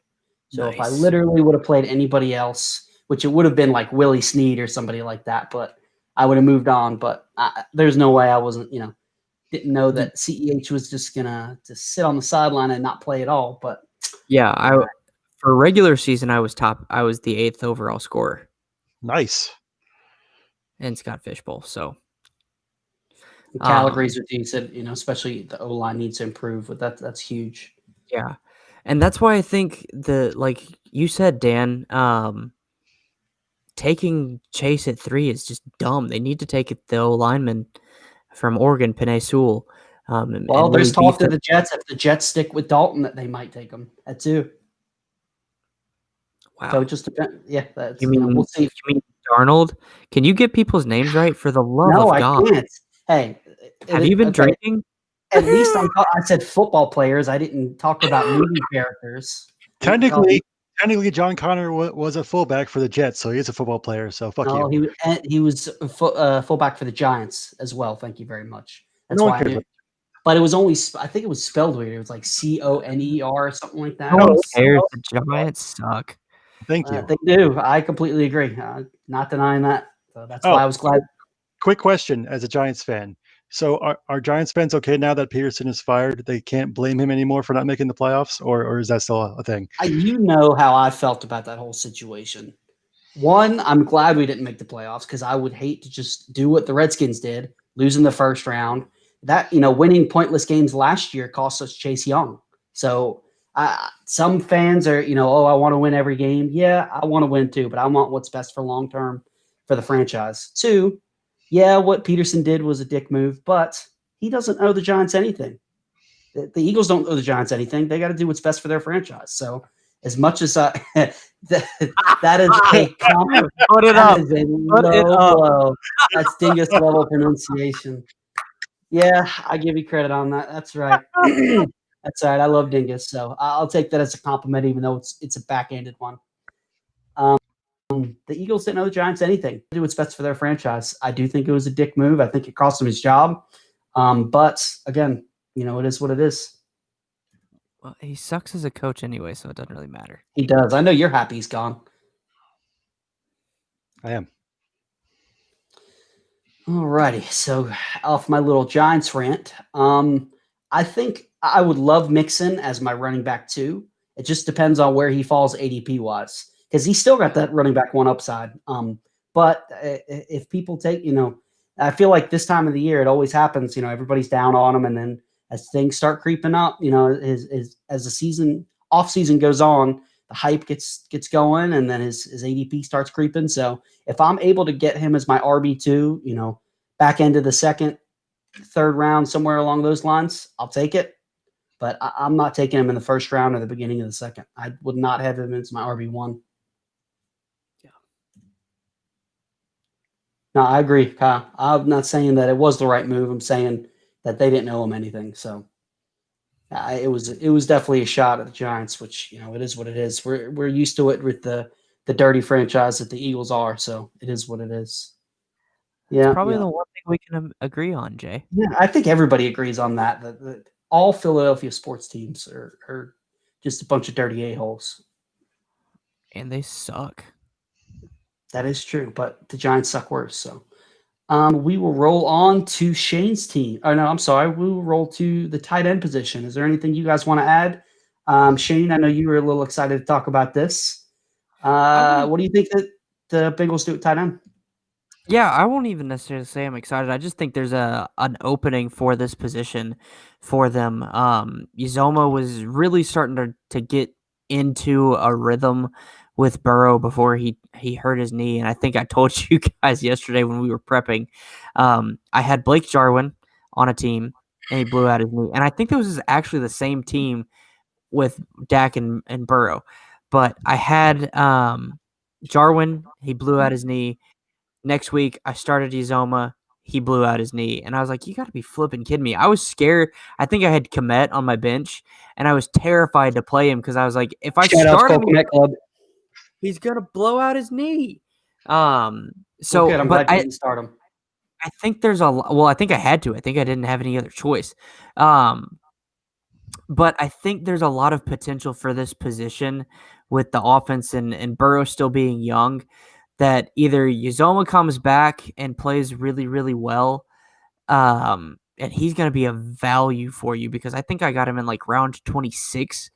So Nice. If I literally would have played anybody else, which it would have been like Willie Snead or somebody like that, but I would have moved on. But there's no way I wasn't, didn't know that CEH was just going to sit on the sideline and not play at all. But yeah, for regular season, I was the 8th overall scorer. Nice. And Scott Fishbowl. So the calories are decent, especially the O-line needs to improve, but that's huge. Yeah. And that's why I think like you said, Dan, taking Chase at 3 is just dumb. They need to take the O-lineman from Oregon, Penei Sewell. There's talk to the Jets. If the Jets stick with Dalton, that they might take him at 2. Wow. So it just depends. Yeah. We'll see. You mean Darnold? Can you get people's names right, for the love of God? I can't. Hey. Have you been drinking? At least I said football players. I didn't talk about movie characters. Technically, John Connor was a fullback for the Jets, so he is a football player. So fuck you. He was a fullback for the Giants as well. Thank you very much. That's why I knew. But it was only, I think it was spelled weird. It was like Coner or something like that. No one cares. The Giants suck. Thank you. They do. I completely agree. Not denying that. So that's why I was glad. Quick question as a Giants fan. So are Giants fans okay now that Peterson is fired? They can't blame him anymore for not making the playoffs, or is that still a thing? You know how I felt about that whole situation. One, I'm glad we didn't make the playoffs because I would hate to just do what the Redskins did, lose in the first round. That, winning pointless games last year cost us Chase Young. So some fans are, I want to win every game. Yeah, I want to win too, but I want what's best for long term for the franchise. 2, yeah, what Peterson did was a dick move, but he doesn't owe the Giants anything. The Eagles don't owe the Giants anything. They got to do what's best for their franchise. So as much as that is a compliment, put it up. Is a low. That's dingus level pronunciation. Yeah, I give you credit on that. That's right. That's all right. I love Dingus, so I'll take that as a compliment, even though it's a backhanded one. The Eagles didn't owe the Giants anything. Do what's best for their franchise. I do think it was a dick move. I think it cost him his job. But again, it is what it is. Well, he sucks as a coach anyway, so it doesn't really matter. He does. I know you're happy he's gone. I am. Alrighty, so off my little Giants rant, I think I would love Mixon as my running back too. It just depends on where he falls ADP wise, because he's still got that running back one upside. But if people take, I feel like this time of the year it always happens. Everybody's down on him, and then as things start creeping up, as the off season goes on, the hype gets going, and then his ADP starts creeping. So if I'm able to get him as my RB2, back end of the second, third round, somewhere along those lines, I'll take it. But I'm not taking him in the first round or the beginning of the second. I would not have him as my RB1. Yeah. No, I agree, Kyle. I'm not saying that it was the right move. I'm saying that they didn't owe him anything. So it was definitely a shot at the Giants, which it is what it is. We're used to it with the dirty franchise that the Eagles are. So it is what it is. Yeah, it's probably the one thing we can agree on, Jay. Yeah, I think everybody agrees on that. That all Philadelphia sports teams are just a bunch of dirty a-holes. And they suck. That is true, but the Giants suck worse. So we will roll on to Shane's team. Oh, no, I'm sorry. We will roll to the tight end position. Is there anything you guys want to add? Shane, I know you were a little excited to talk about this. What do you think that the Bengals do at tight end? Yeah, I won't even necessarily say I'm excited. I just think there's an opening for this position for them. Uzoma was really starting to get into a rhythm with Burrow before he hurt his knee. And I think I told you guys yesterday when we were prepping, I had Blake Jarwin on a team and he blew out his knee. And I think this was actually the same team with Dak and Burrow. But I had Jarwin, he blew out his knee. Next week, I started Uzoma. He blew out his knee. And I was like, you got to be flipping kidding me. I was scared. I think I had Komet on my bench, and I was terrified to play him because I was like, if I start him, he's going to blow out his knee. So, good. I'm glad you didn't start him. I think there's I think I had to. I think I didn't have any other choice. But I think there's a lot of potential for this position with the offense and Burrow still being young, that either Uzoma comes back and plays really, really well, and he's going to be a value for you because I think I got him in like round 26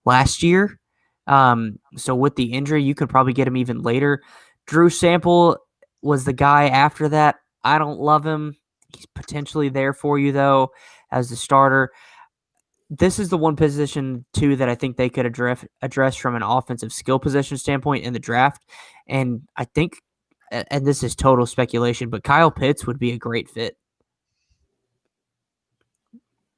last year. So with the injury, you could probably get him even later. Drew Sample was the guy after that. I don't love him. He's potentially there for you, though, as the starter. This is the one position, too, that I think they could address from an offensive skill position standpoint in the draft. And I think, and this is total speculation, but Kyle Pitts would be a great fit.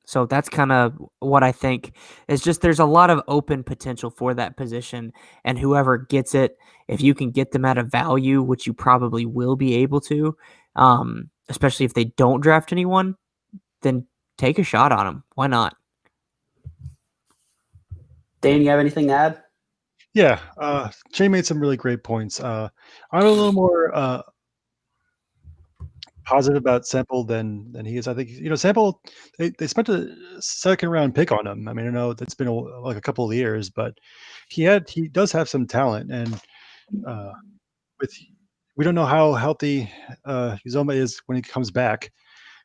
So that's kind of what I think. It's just there's a lot of open potential for that position. And whoever gets it, if you can get them at a value, which you probably will be able to, especially if they don't draft anyone, then take a shot on them. Why not? Dan, you have anything to add? Yeah, Shane made some really great points. I'm a little more positive about Sample than he is. I think Sample, they spent a second round pick on him. I mean, I know that's been like a couple of years, but he does have some talent, and we don't know how healthy Uzoma is when he comes back.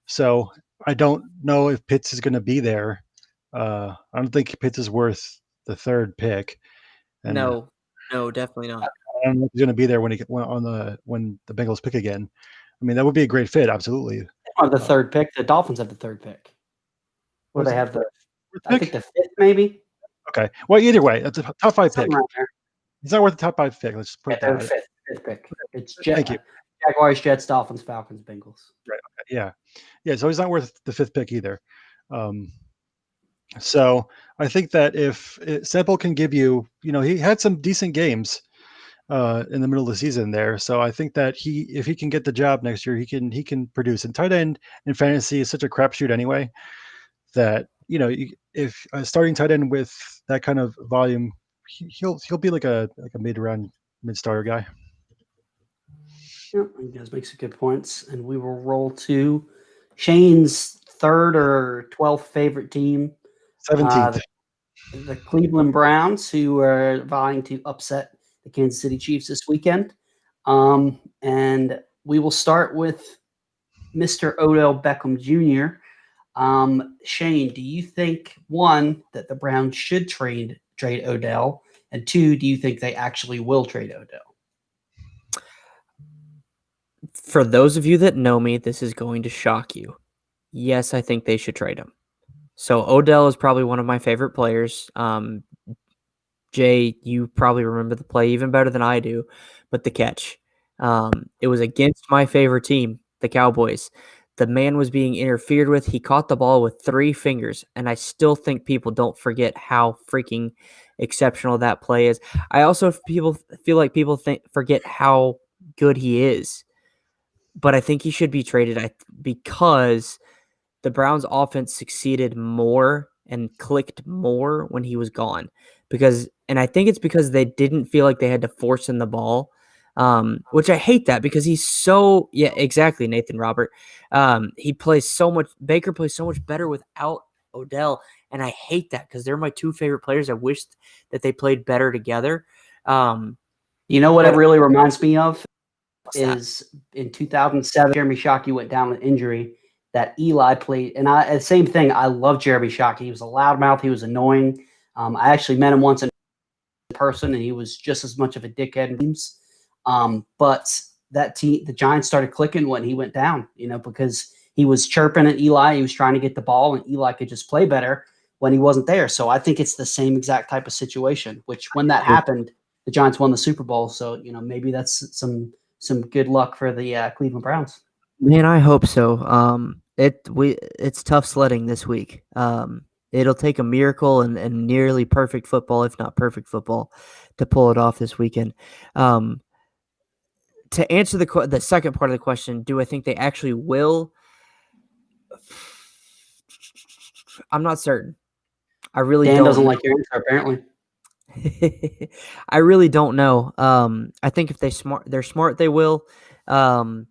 So I don't know if Pitts is going to be there. I don't think Pitts is worth the third pick. And, no, definitely not. I don't know if he's going to be there when the Bengals pick again. I mean, that would be a great fit, absolutely. The third pick. The Dolphins have the third pick. What do they have? I think the fifth, maybe. Okay. Well, either way, that's a top five pick. Right, he's not worth the top five pick. Let's just put that. Fifth pick. It's Thank you. Jaguars, Jets, Dolphins, Falcons, Bengals. Right. Okay. Yeah. So he's not worth the fifth pick either. So I think that if Sample can give you, he had some decent games in the middle of the season there. So I think that if he can get the job next year, he can produce. And tight end in fantasy is such a crapshoot anyway that if a starting tight end with that kind of volume, he'll be like a mid starter guy. Yeah, you guys make some good points, and we will roll to Shane's third or 12th favorite team, 17th. the Cleveland Browns, who are vying to upset the Kansas City Chiefs this weekend. And we will start with Mr. Odell Beckham Jr. Shane, do you think, one, that the Browns should trade Odell, and two, do you think they actually will trade Odell? For those of you that know me, this is going to shock you. Yes, I think they should trade him. So Odell is probably one of my favorite players. Jay, you probably remember the play even better than I do, but the catch. It was against my favorite team, the Cowboys. The man was being interfered with. He caught the ball with 3 fingers, and I still think people don't forget how freaking exceptional that play is. I also feel like people forget how good he is, but I think he should be traded because the Browns' offense succeeded more and clicked more when he was gone. And I think it's because they didn't feel like they had to force in the ball, which I hate that because he's so – yeah, exactly, Nathan Robert. Baker plays so much better without Odell, and I hate that because they're my 2 favorite players. I wish that they played better together. You know what it really reminds me of is in 2007, Jeremy Shockey went down with injury that Eli played. And same thing, I love Jeremy Shockey. He was a loudmouth. He was annoying. I actually met him once in person, and he was just as much of a dickhead. But that team, the Giants started clicking when he went down, because he was chirping at Eli. He was trying to get the ball, and Eli could just play better when he wasn't there. So I think it's the same exact type of situation, which when that happened, the Giants won the Super Bowl. So, maybe that's some good luck for the Cleveland Browns. Man, I hope so. It's tough sledding this week. It'll take a miracle and nearly perfect football, if not perfect football, to pull it off this weekend. To answer the second part of the question, do I think they actually will? I'm not certain. I really Dan don't. Doesn't like your answer, apparently. I really don't know. I think if they're smart, they will. But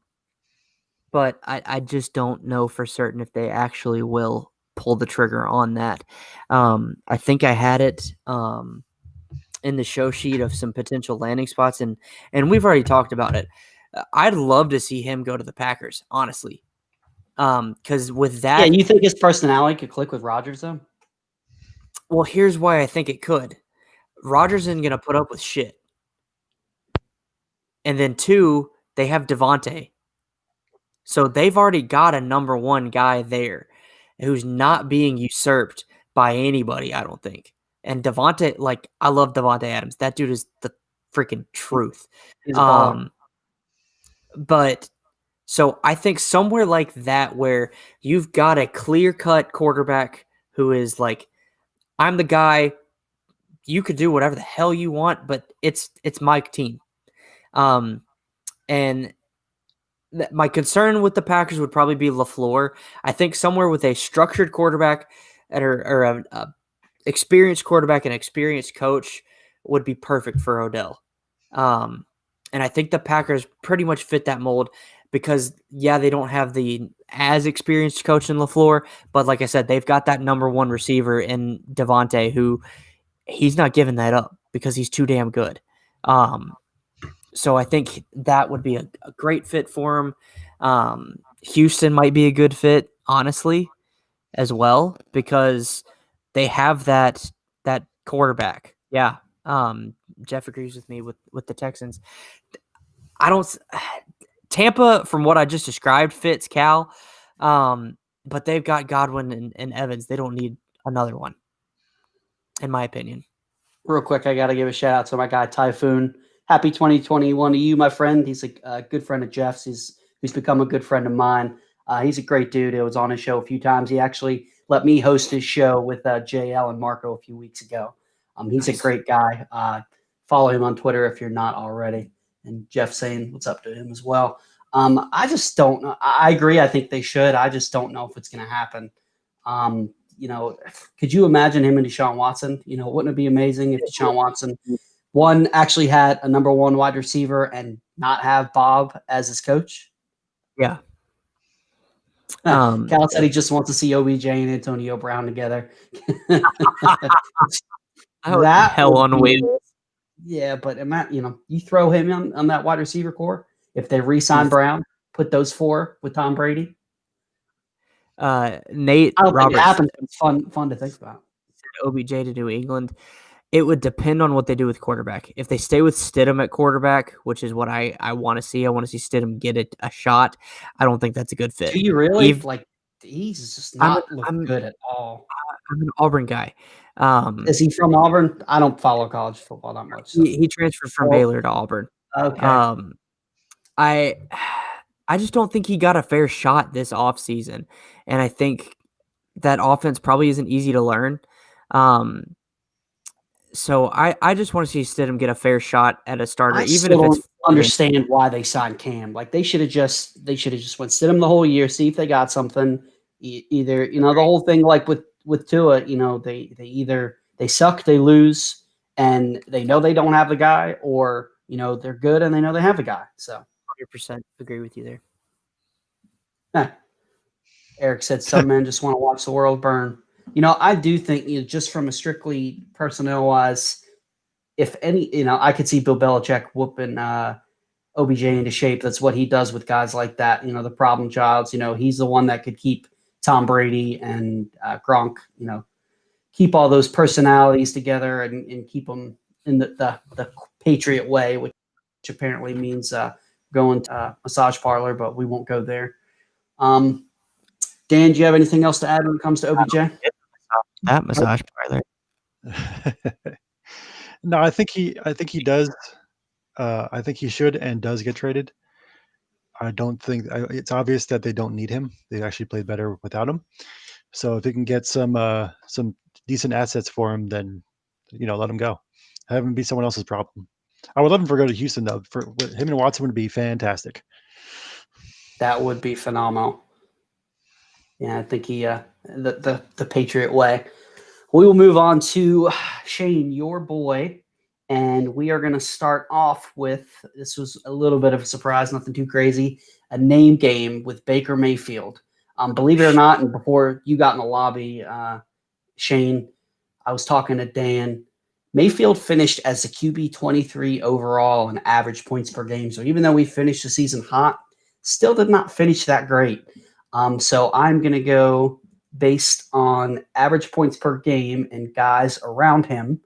I just don't know for certain if they actually will pull the trigger on that. I think I had it in the show sheet of some potential landing spots, and we've already talked about it. I'd love to see him go to the Packers, honestly. Because with that, yeah, you think his personality could click with Rodgers, though? Well, here's why I think it could. Rodgers isn't going to put up with shit. And then 2, they have Devontae. So they've already got a number 1 guy there who's not being usurped by anybody, I don't think. And Devontae, I love Devontae Adams. That dude is the freaking truth. He's a baller. But so I think somewhere like that where you've got a clear-cut quarterback who is like, I'm the guy, you could do whatever the hell you want, but it's my team. And my concern with the Packers would probably be LaFleur. I think somewhere with a structured quarterback or a experienced quarterback and experienced coach would be perfect for Odell. And I think the Packers pretty much fit that mold because, yeah, they don't have the as experienced coach in LaFleur, but like I said, they've got that number 1 receiver in Devontae who he's not giving that up because he's too damn good. So I think that would be a great fit for him. Houston might be a good fit, honestly, as well, because they have that quarterback. Yeah. Jeff agrees with me with the Texans. Tampa, from what I just described, fits Cal. But they've got Godwin and Evans. They don't need another one, in my opinion. Real quick, I got to give a shout out to my guy, Typhoon. Happy 2021 to you, my friend. He's a good friend of Jeff's. He's become a good friend of mine. He's a great dude. I was on his show a few times. He actually let me host his show with JL and Marco a few weeks ago. He's nice. A great guy. Follow him on Twitter if you're not already. And Jeff saying what's up to him as well. I just don't know. I agree. I think they should. I just don't know if it's going to happen. could you imagine him and Deshaun Watson? Wouldn't it be amazing if Deshaun Watson, one, actually had a number one wide receiver and not have Bob as his coach? Yeah. Cal said he just wants to see OBJ and Antonio Brown together. That hell on wheels. Yeah, but you throw him on that wide receiver core. If they re-sign Brown, put those four with Tom Brady. Nate I don't think it Roberts happens. It's fun to think about. OBJ to New England. It would depend on what they do with quarterback. If they stay with Stidham at quarterback, which is what I want to see. I want to see Stidham get a shot. I don't think that's a good fit. Do you really? He's just not good at all. I'm an Auburn guy. Is he from Auburn? I don't follow college football that much. So. He transferred from Baylor to Auburn. Okay. I just don't think he got a fair shot this offseason. And I think that offense probably isn't easy to learn. So I just want to see Stidham get a fair shot at a starter, even if it's understand why they signed Cam. Like they should have just went Stidham the whole year, see if they got something. Either the whole thing like with Tua, they suck, they lose, and they know they don't have the guy, or they're good and they know they have the guy. So 100% agree with you there. Eric said some men just want to watch the world burn. I do think, just from a strictly personnel-wise, if any, I could see Bill Belichick whooping OBJ into shape. That's what he does with guys like that, the problem childs. He's the one that could keep Tom Brady and Gronk, keep all those personalities together and keep them in the Patriot way, which apparently means going to a massage parlor, but we won't go there. Dan, do you have anything else to add when it comes to OBJ? That massage parlor. No, I think he does. I think he should and does get traded. I don't think it's obvious that they don't need him. They actually played better without him. So if they can get some decent assets for him, then let him go. Have him be someone else's problem. I would love him to go to Houston though. For him and Watson would be fantastic. That would be phenomenal. Yeah, I think he the Patriot way. We will move on to Shane, your boy, and we are going to start off with, this was a little bit of a surprise, nothing too crazy, a name game with Baker Mayfield. Believe it or not, and before you got in the lobby, Shane, I was talking to Dan. Mayfield finished as a QB 23 overall in average points per game. So even though we finished the season hot, still did not finish that great. So I'm going to go based on average points per game and guys around him.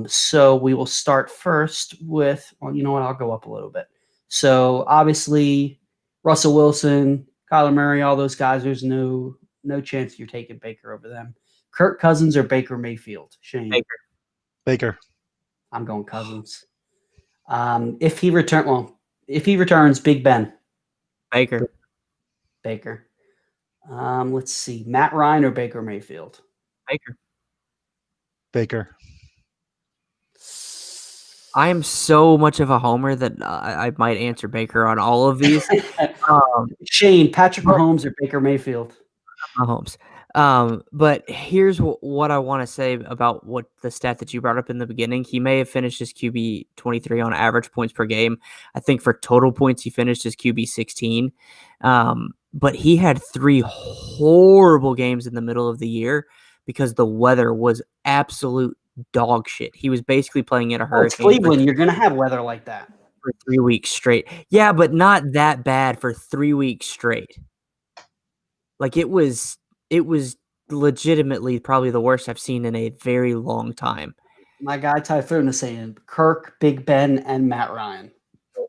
So we will start first with, well, you know what? I'll go up a little bit. So obviously Russell Wilson, Kyler Murray, all those guys, there's no chance you're taking Baker over them. Kirk Cousins or Baker Mayfield? Shane? Baker. I'm going Cousins. If he returns, Big Ben. Baker. Let's see. Matt Ryan or Baker Mayfield? Baker. I am so much of a homer that I might answer Baker on all of these. Shane, Patrick Mahomes or Baker Mayfield? Mahomes. But here's what I want to say about what the stat that you brought up in the beginning. He may have finished his QB 23 on average points per game. I think for total points, he finished his QB 16. But he had 3 horrible games in the middle of the year because the weather was absolute dog shit. He was basically playing in a hurricane. It's Cleveland. You're going to have weather like that. For 3 weeks straight. Yeah, but not that bad for 3 weeks straight. Like it was legitimately probably the worst I've seen in a very long time. My guy Typhoon is saying Kirk, Big Ben, and Matt Ryan.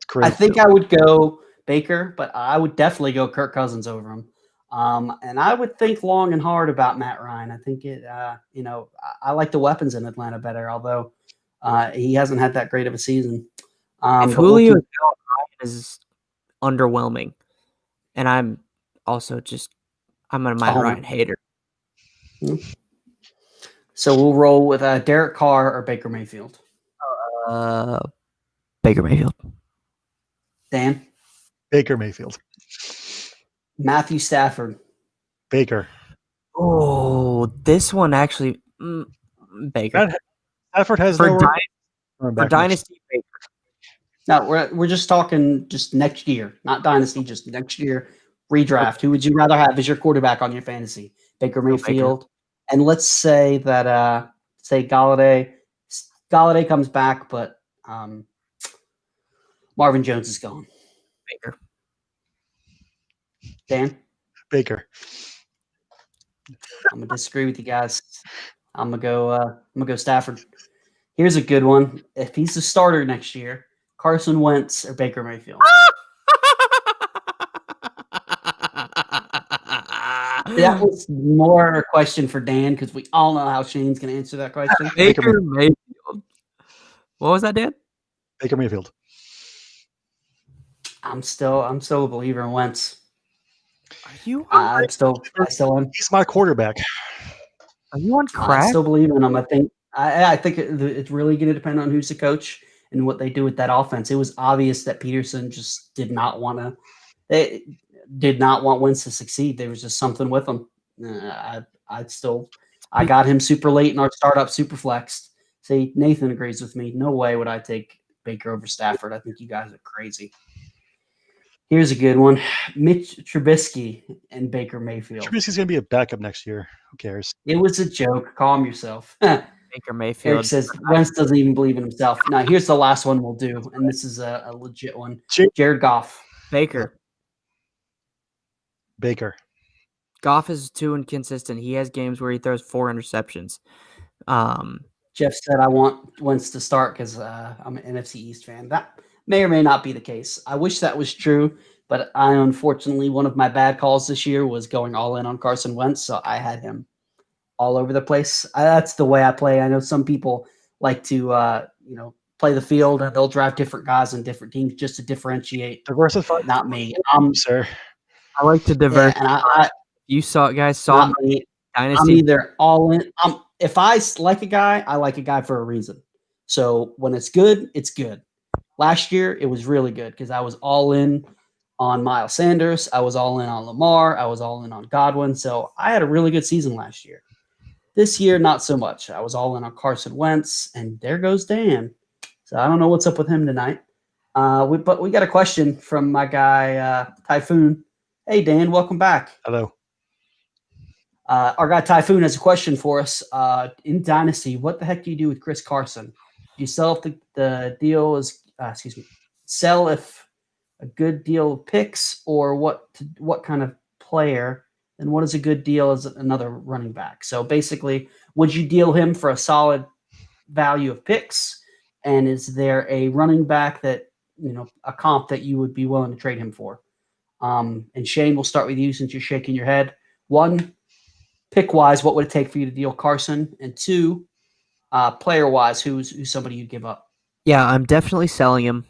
Great. I think I would go Baker, but I would definitely go Kirk Cousins over him. And I would think long and hard about Matt Ryan. I think I like the weapons in Atlanta better, although he hasn't had that great of a season. If Julio is underwhelming, and I'm also I'm a Matt Ryan hater. So we'll roll with Derek Carr or Baker Mayfield. Baker Mayfield. Dan? Baker Mayfield. Matthew Stafford. Baker. Oh, Oh, this one actually, Baker. Stafford has For, no dy- running for back next- Dynasty, Baker. No, we're just talking just next year, not dynasty, just next year redraft. Who would you rather have as your quarterback on your fantasy? Baker Mayfield. And let's say that Galladay comes back, but Marvin Jones is gone. Baker. Dan? Baker. I'm gonna disagree with you guys. I'm gonna go Stafford. Here's a good one. If he's the starter next year, Carson Wentz or Baker Mayfield. That was more a question for Dan because we all know how Shane's going to answer that question. Baker Mayfield. What was that, Dan? Baker Mayfield. I'm still a believer in Wentz. Are you? I still am. He's my quarterback. Are you on I crack? still believe in him. I think it's really going to depend on who's the coach and what they do with that offense. It was obvious that Peterson just did not want Wentz to succeed. There was just something with him. I got him super late in our startup super flexed. See, Nathan agrees with me. No way would I take Baker over Stafford. I think you guys are crazy. Here's a good one. Mitch Trubisky and Baker Mayfield. Trubisky's going to be a backup next year. Who cares? It was a joke. Calm yourself. Baker Mayfield. Eric says Wentz doesn't even believe in himself. Now, here's the last one we'll do, and this is a legit one. Jared Goff. Baker. Goff is too inconsistent. He has games where he throws 4 interceptions. Jeff said I want Wentz to start because I'm an NFC East fan. That may or may not be the case. I wish that was true, but unfortunately, one of my bad calls this year was going all in on Carson Wentz, so I had him all over the place. That's the way I play. I know some people like to play the field and they'll draft different guys on different teams just to differentiate. Diversify. Not me. Sir. I like to diversify. And you saw me. Dynasty. I'm either all in. If I like a guy, I like a guy for a reason. So when it's good, it's good. Last year, it was really good because I was all in on Miles Sanders. I was all in on Lamar. I was all in on Godwin. So I had a really good season last year. This year, not so much. I was all in on Carson Wentz, and there goes Dan. So I don't know what's up with him tonight. But we got a question from my guy, Typhoon. Hey, Dan, welcome back. Hello. Our guy Typhoon has a question for us. In Dynasty, what the heck do you do with Chris Carson? Do you sell if the deal is, sell if a good deal of picks, or what kind of player, and what is a good deal as another running back? So basically, would you deal him for a solid value of picks? And is there a running back that, a comp that you would be willing to trade him for? And Shane, we'll start with you since you're shaking your head. 1, pick-wise, what would it take for you to deal Carson? And 2, player-wise, who's somebody you'd give up? Yeah, I'm definitely selling him.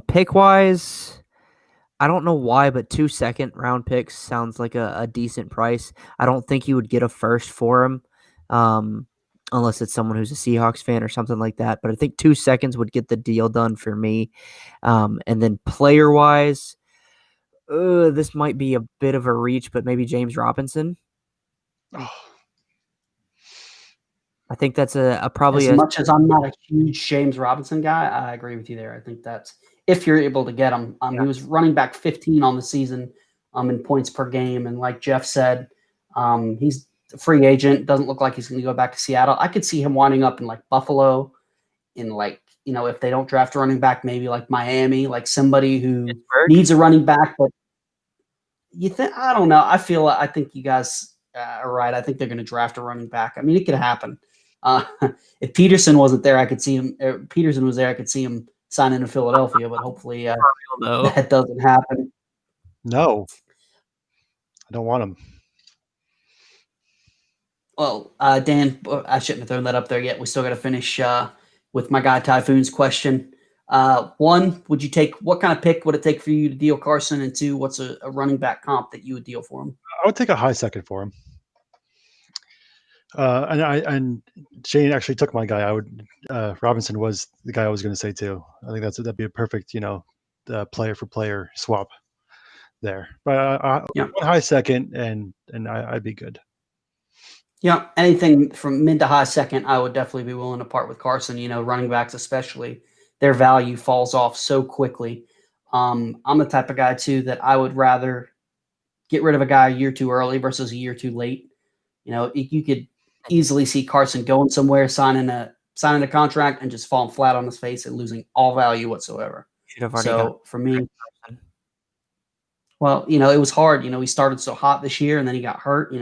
Pick-wise, I don't know why, but 2 second-round picks sounds like a decent price. I don't think you would get a first for him, unless it's someone who's a Seahawks fan or something like that. But I think 2 seconds would get the deal done for me. And then player-wise, this might be a bit of a reach, but maybe James Robinson. Oh. I think that's probably much as I'm not a huge James Robinson guy, I agree with you there. I think that's if you're able to get him. He was running back 15 on the season in points per game. And like Jeff said, he's a free agent. Doesn't look like he's going to go back to Seattle. I could see him winding up in like Buffalo, in like, if they don't draft a running back, maybe like Miami, like somebody who needs a running back. But I don't know. I think you guys are right. I think they're going to draft a running back. I mean, it could happen. If Peterson wasn't there, I could see him. Peterson was there, I could see him sign into Philadelphia, but hopefully that doesn't happen. No, I don't want him. Well, Dan, I shouldn't have thrown that up there yet. We still got to finish with my guy Typhoon's question. 1, what kind of pick would it take for you to deal Carson? And 2, what's a running back comp that you would deal for him? I would take a high second for him. And Shane actually took my guy. Robinson was the guy I was going to say too. I think that'd be a perfect, player for player swap there. But Yeah. one high second, and I'd be good. Yeah, anything from mid to high second, I would definitely be willing to part with Carson. Running backs especially, their value falls off so quickly. I'm the type of guy too that I would rather get rid of a guy a year too early versus a year too late. You could easily see Carson going somewhere, signing a contract, and just falling flat on his face and losing all value whatsoever. Should have already So for me, well, it was hard. He started so hot this year, and then he got hurt.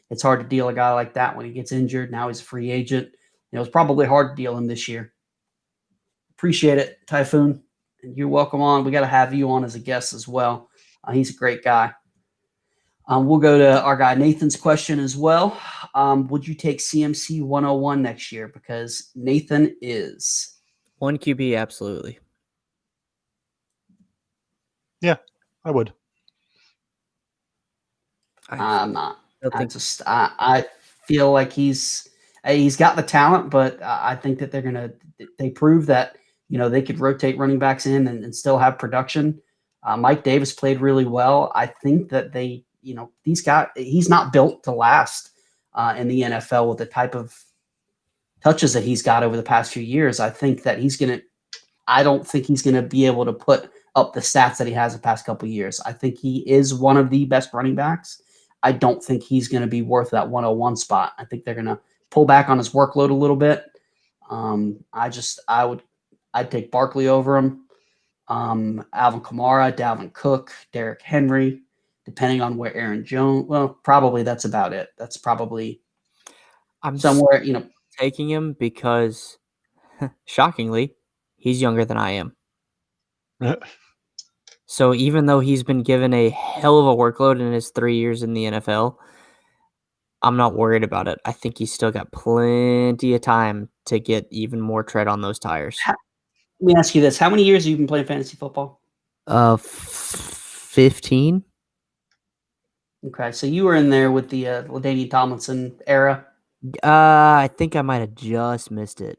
It's hard to deal a guy like that when he gets injured. Now he's a free agent. It's probably hard to deal him this year. Appreciate it, Typhoon. And you're welcome on. We got to have you on as a guest as well. He's a great guy. We'll go to our guy Nathan's question as well. Would you take CMC 101 next year? Because Nathan is 1 QB, absolutely. Yeah, I would. I'm not. I feel like he's got the talent, but I think that they prove that they could rotate running backs in and still have production. Mike Davis played really well. I think that he's not built to last in the NFL with the type of touches that he's got over the past few years. I think that I don't think he's gonna be able to put up the stats that he has the past couple of years. I think he is one of the best running backs. I don't think he's going to be worth that 101 spot. I think they're going to pull back on his workload a little bit. I'd take Barkley over him. Alvin Kamara, Dalvin Cook, Derrick Henry, depending on where Aaron Jones. Well, probably that's about it. That's probably somewhere. Taking him because, shockingly, he's younger than I am. So even though he's been given a hell of a workload in his 3 years in the NFL, I'm not worried about it. I think he's still got plenty of time to get even more tread on those tires. Let me ask you this. How many years have you been playing fantasy football? 15. Okay, so you were in there with the LaDainian Tomlinson era. I think I might have just missed it.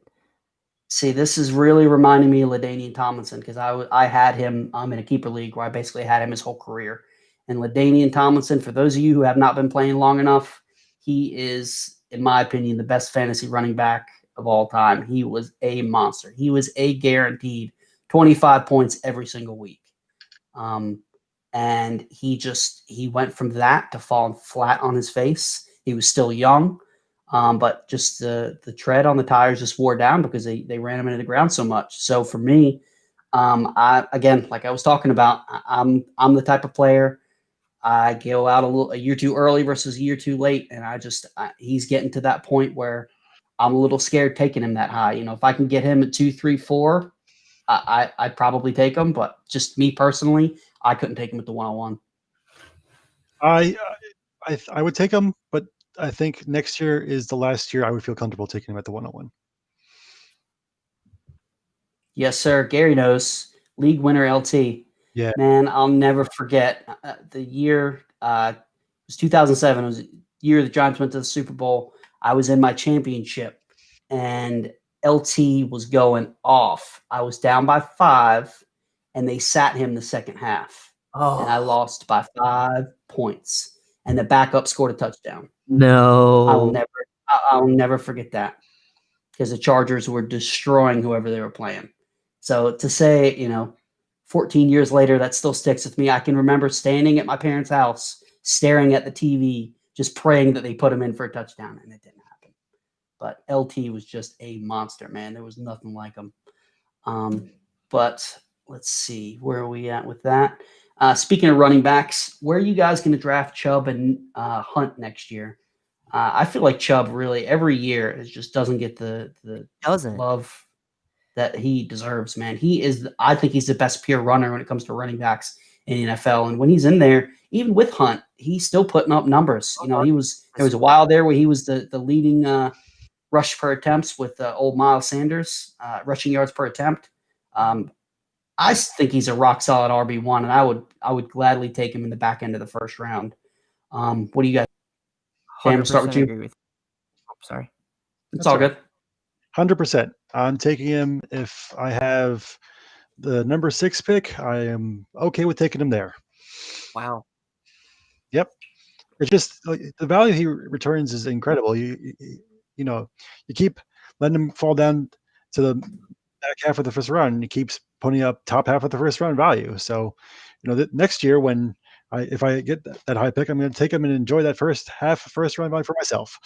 See, this is really reminding me of LaDainian Tomlinson because I had him in a keeper league where I basically had him his whole career. And LaDainian Tomlinson, for those of you who have not been playing long enough, he is, in my opinion, the best fantasy running back of all time. He was a monster. He was a guaranteed 25 points every single week. And he went from that to falling flat on his face. He was still young. But just the tread on the tires just wore down because they ran him into the ground so much. So for me, like I was talking about, I'm the type of player I go out a year too early versus a year too late, and he's getting to that point where I'm a little scared taking him that high. If I can get him at 2, 3, 4, I'd probably take him. But just me personally, I couldn't take him at the 101. I would take him, but I think next year is the last year I would feel comfortable taking him at the 101. Yes, sir. Gary knows. League winner LT. Yeah. Man, I'll never forget the year. It was 2007. It was the year the Giants went to the Super Bowl. I was in my championship, and LT was going off. I was down by 5, and they sat him the second half. Oh. And I lost by 5 points. And the backup scored a touchdown. No. I'll never forget that because the Chargers were destroying whoever they were playing. So to say, 14 years later, that still sticks with me. I can remember standing at my parents' house, staring at the TV, just praying that they put him in for a touchdown, and it didn't happen. But LT was just a monster, man. There was nothing like him. But let's see, where are we at with that? Speaking of running backs, where are you guys going to draft Chubb and Hunt next year? I feel like Chubb really every year just doesn't get the love that he deserves, man. I think he's the best pure runner when it comes to running backs in the NFL. And when he's in there, even with Hunt, he's still putting up numbers. There was a while there where he was the leading rush per attempts with old Miles Sanders, rushing yards per attempt. I think he's a rock solid RB1, and I would gladly take him in the back end of the first round. What do you guys? Sam, start with you. Agree with you. Oh, sorry, it's all good. 100%. I'm taking him if I have the number 6 pick. I am okay with taking him there. Wow. Yep. It's just the value he returns is incredible. You know, you keep letting him fall down to the back half of the first round, and he keeps putting up top half of the first round value. So, next year when if I get that high pick, I'm going to take him and enjoy that first round value for myself.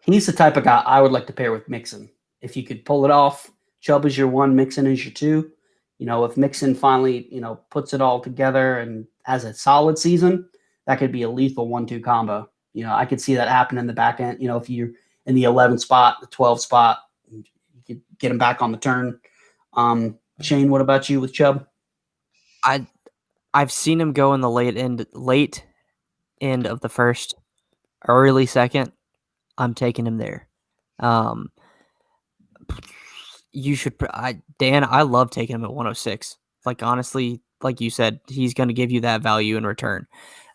He's the type of guy I would like to pair with Mixon. If you could pull it off, Chubb is your one, Mixon is your two. If Mixon finally, puts it all together and has a solid season, that could be a lethal 1-2 combo. I could see that happen in the back end. If you're in the 11 spot, the 12 spot, you could get him back on the turn. Shane, what about you with Chubb? I've seen him go in the late end of the first, early second. I'm taking him there. You should, Dan. I love taking him at 106. Like honestly, like you said, he's going to give you that value in return.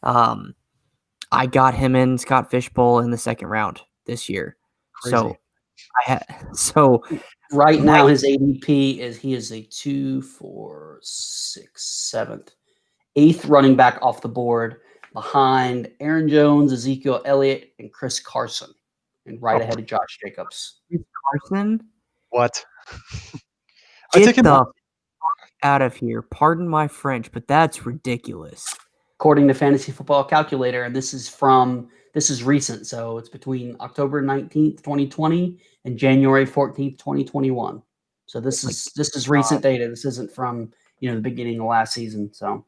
I got him in Scott Fishbowl in the second round this year. Crazy. So right now his ADP is a 2, 4, 6, 7th, 8th running back off the board behind Aaron Jones, Ezekiel Elliott, and Chris Carson, and right ahead of Josh Jacobs. Chris Carson? What? Get the fuck out of here. Pardon my French, but that's ridiculous. According to Fantasy Football Calculator, and this is recent, so it's between October 19th, 2020 and January 14th, 2021. So this is recent data. This isn't from the beginning of last season. So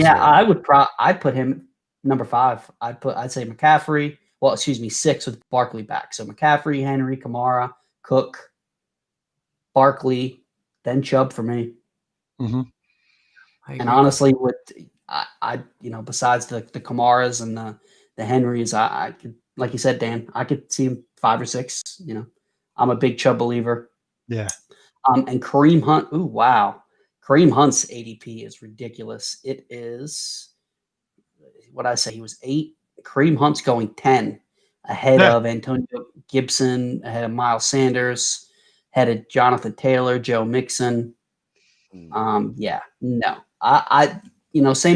I'd put him number 5. I'd say McCaffrey. Well, excuse me, 6 with Barkley back. So McCaffrey, Henry, Kamara, Cook, Barkley, then Chubb for me. Mm-hmm. And honestly, with besides the Kamaras and the Henrys, I could, like you said, Dan, I could see him 5 or 6. I'm a big Chubb believer. Yeah. And Kareem Hunt. Ooh, wow. Kareem Hunt's ADP is ridiculous. It is what I say. He was 8. Kareem Hunt's going 10 ahead of Antonio Gibson, ahead of Miles Sanders, ahead of Jonathan Taylor, Joe Mixon. Same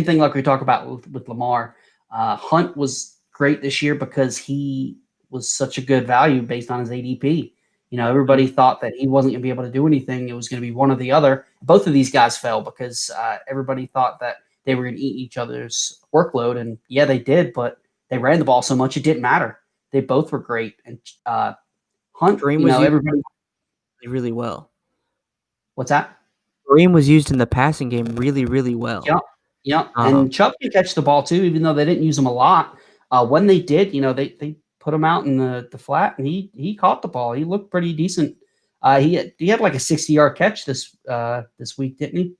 thing like we talk about with Lamar. Hunt was great this year because he was such a good value based on his ADP. Everybody thought that he wasn't going to be able to do anything. It was going to be one or the other. Both of these guys fell because everybody thought that they were going to eat each other's workload. And yeah, they did, but they ran the ball so much it didn't matter. They both were great. And Hunt, everybody really well. What's that? Kareem was used in the passing game really, really well. Yep. And Chubb can catch the ball too, even though they didn't use him a lot. When they did, they put him out in the flat, and he caught the ball. He looked pretty decent. He had like a 60-yard catch this week, didn't he,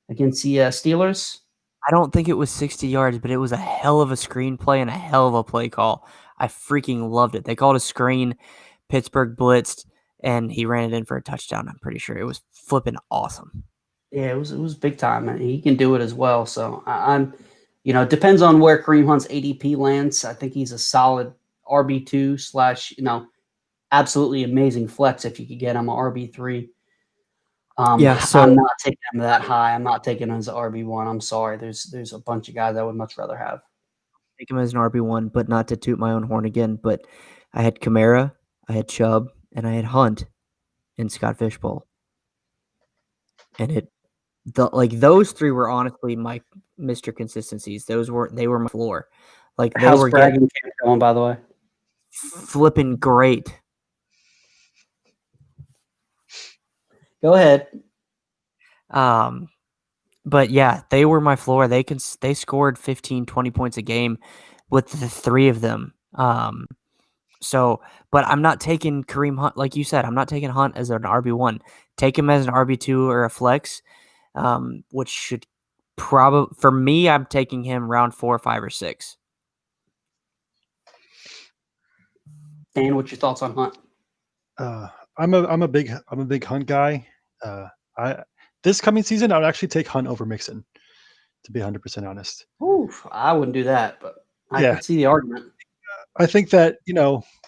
against the Steelers? I don't think it was 60 yards, but it was a hell of a screenplay and a hell of a play call. I freaking loved it. They called a screen, Pittsburgh blitzed, and he ran it in for a touchdown. I'm pretty sure it was flipping awesome. Yeah, it was big time, and he can do it as well. So I'm, it depends on where Kareem Hunt's ADP lands. I think he's a solid RB2 / absolutely amazing flex if you could get him a RB3. So I'm not taking him that high. I'm not taking him as an RB1. I'm sorry. There's a bunch of guys I would much rather have. Take him as an RB1, but not to toot my own horn again. But I had Kamara, I had Chubb, and I had Hunt in Scott Fishbowl. And those 3 were honestly my Mr. Consistencies. They were my floor. Like they How's were bragging camp going, by the way? Flipping great. Go ahead. But yeah, they were my floor. They scored 15, 20 points a game with the 3 of them. But I'm not taking Kareem Hunt, like you said. I'm not taking Hunt as an RB1. Take him as an RB2 or a flex, which should probably, for me, I'm taking him round 4, 5, or 6. Dan, what's your thoughts on Hunt? I'm a big Hunt guy. This coming season, I would actually take Hunt over Mixon, to be 100% honest. Oof, I wouldn't do that, but I can see the argument. I think that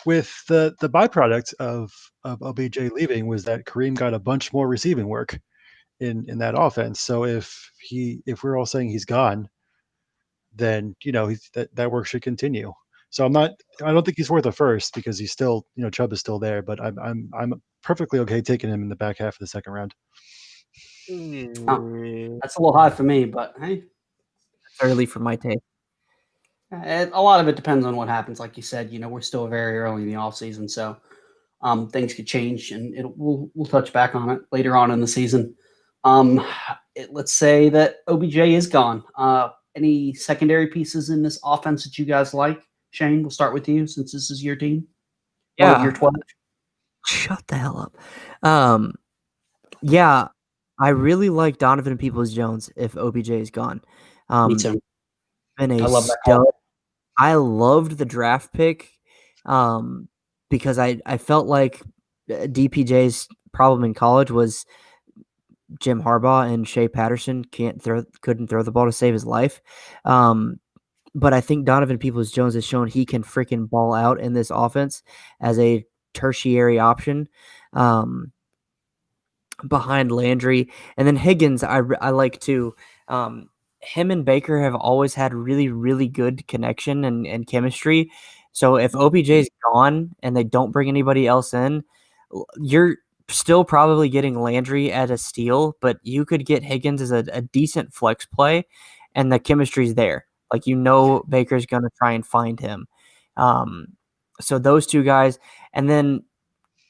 with the byproduct of OBJ leaving was that Kareem got a bunch more receiving work, in that offense. So if we're all saying he's gone, then that work should continue. So I don't think he's worth a first because he's still, Chubb is still there, but I'm perfectly okay taking him in the back half of the second round. Oh, that's a little high for me, but hey, It's early for my take. a lot of it depends on what happens. Like you said, we're still very early in the offseason, so things could change, and we'll touch back on it later on in the season. Let's say that OBJ is gone. Any secondary pieces in this offense that you guys like? Shane, we'll start with you since this is your team. One of your 12. Shut the hell up. Yeah, I really like Donovan Peoples-Jones if OBJ is gone. Me too. And I love that stud. call. I loved the draft pick because I felt like DPJ's problem in college was Jim Harbaugh and Shea Patterson couldn't throw the ball to save his life. But I think Donovan Peoples-Jones has shown he can freaking ball out in this offense as a tertiary option behind Landry. And then Higgins, I like too. Him and Baker have always had really, really good connection and chemistry. So if OBJ is gone and they don't bring anybody else in, you're still probably getting Landry at a steal, but you could get Higgins as a decent flex play, and the chemistry's there. Like, Baker's going to try and find him. So those two guys. And then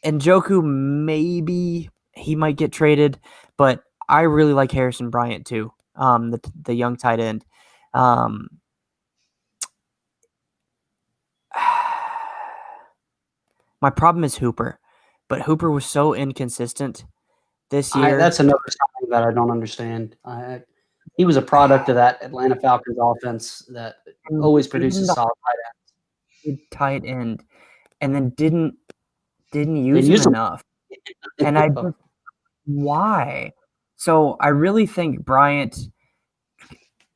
Njoku, maybe he might get traded, but I really like Harrison Bryant too, the young tight end. My problem is Hooper, but Hooper was so inconsistent this year. That's another something that I don't understand. He was a product of that Atlanta Falcons offense that always produces solid tight end, and then didn't use him enough. And why? So I really think Bryant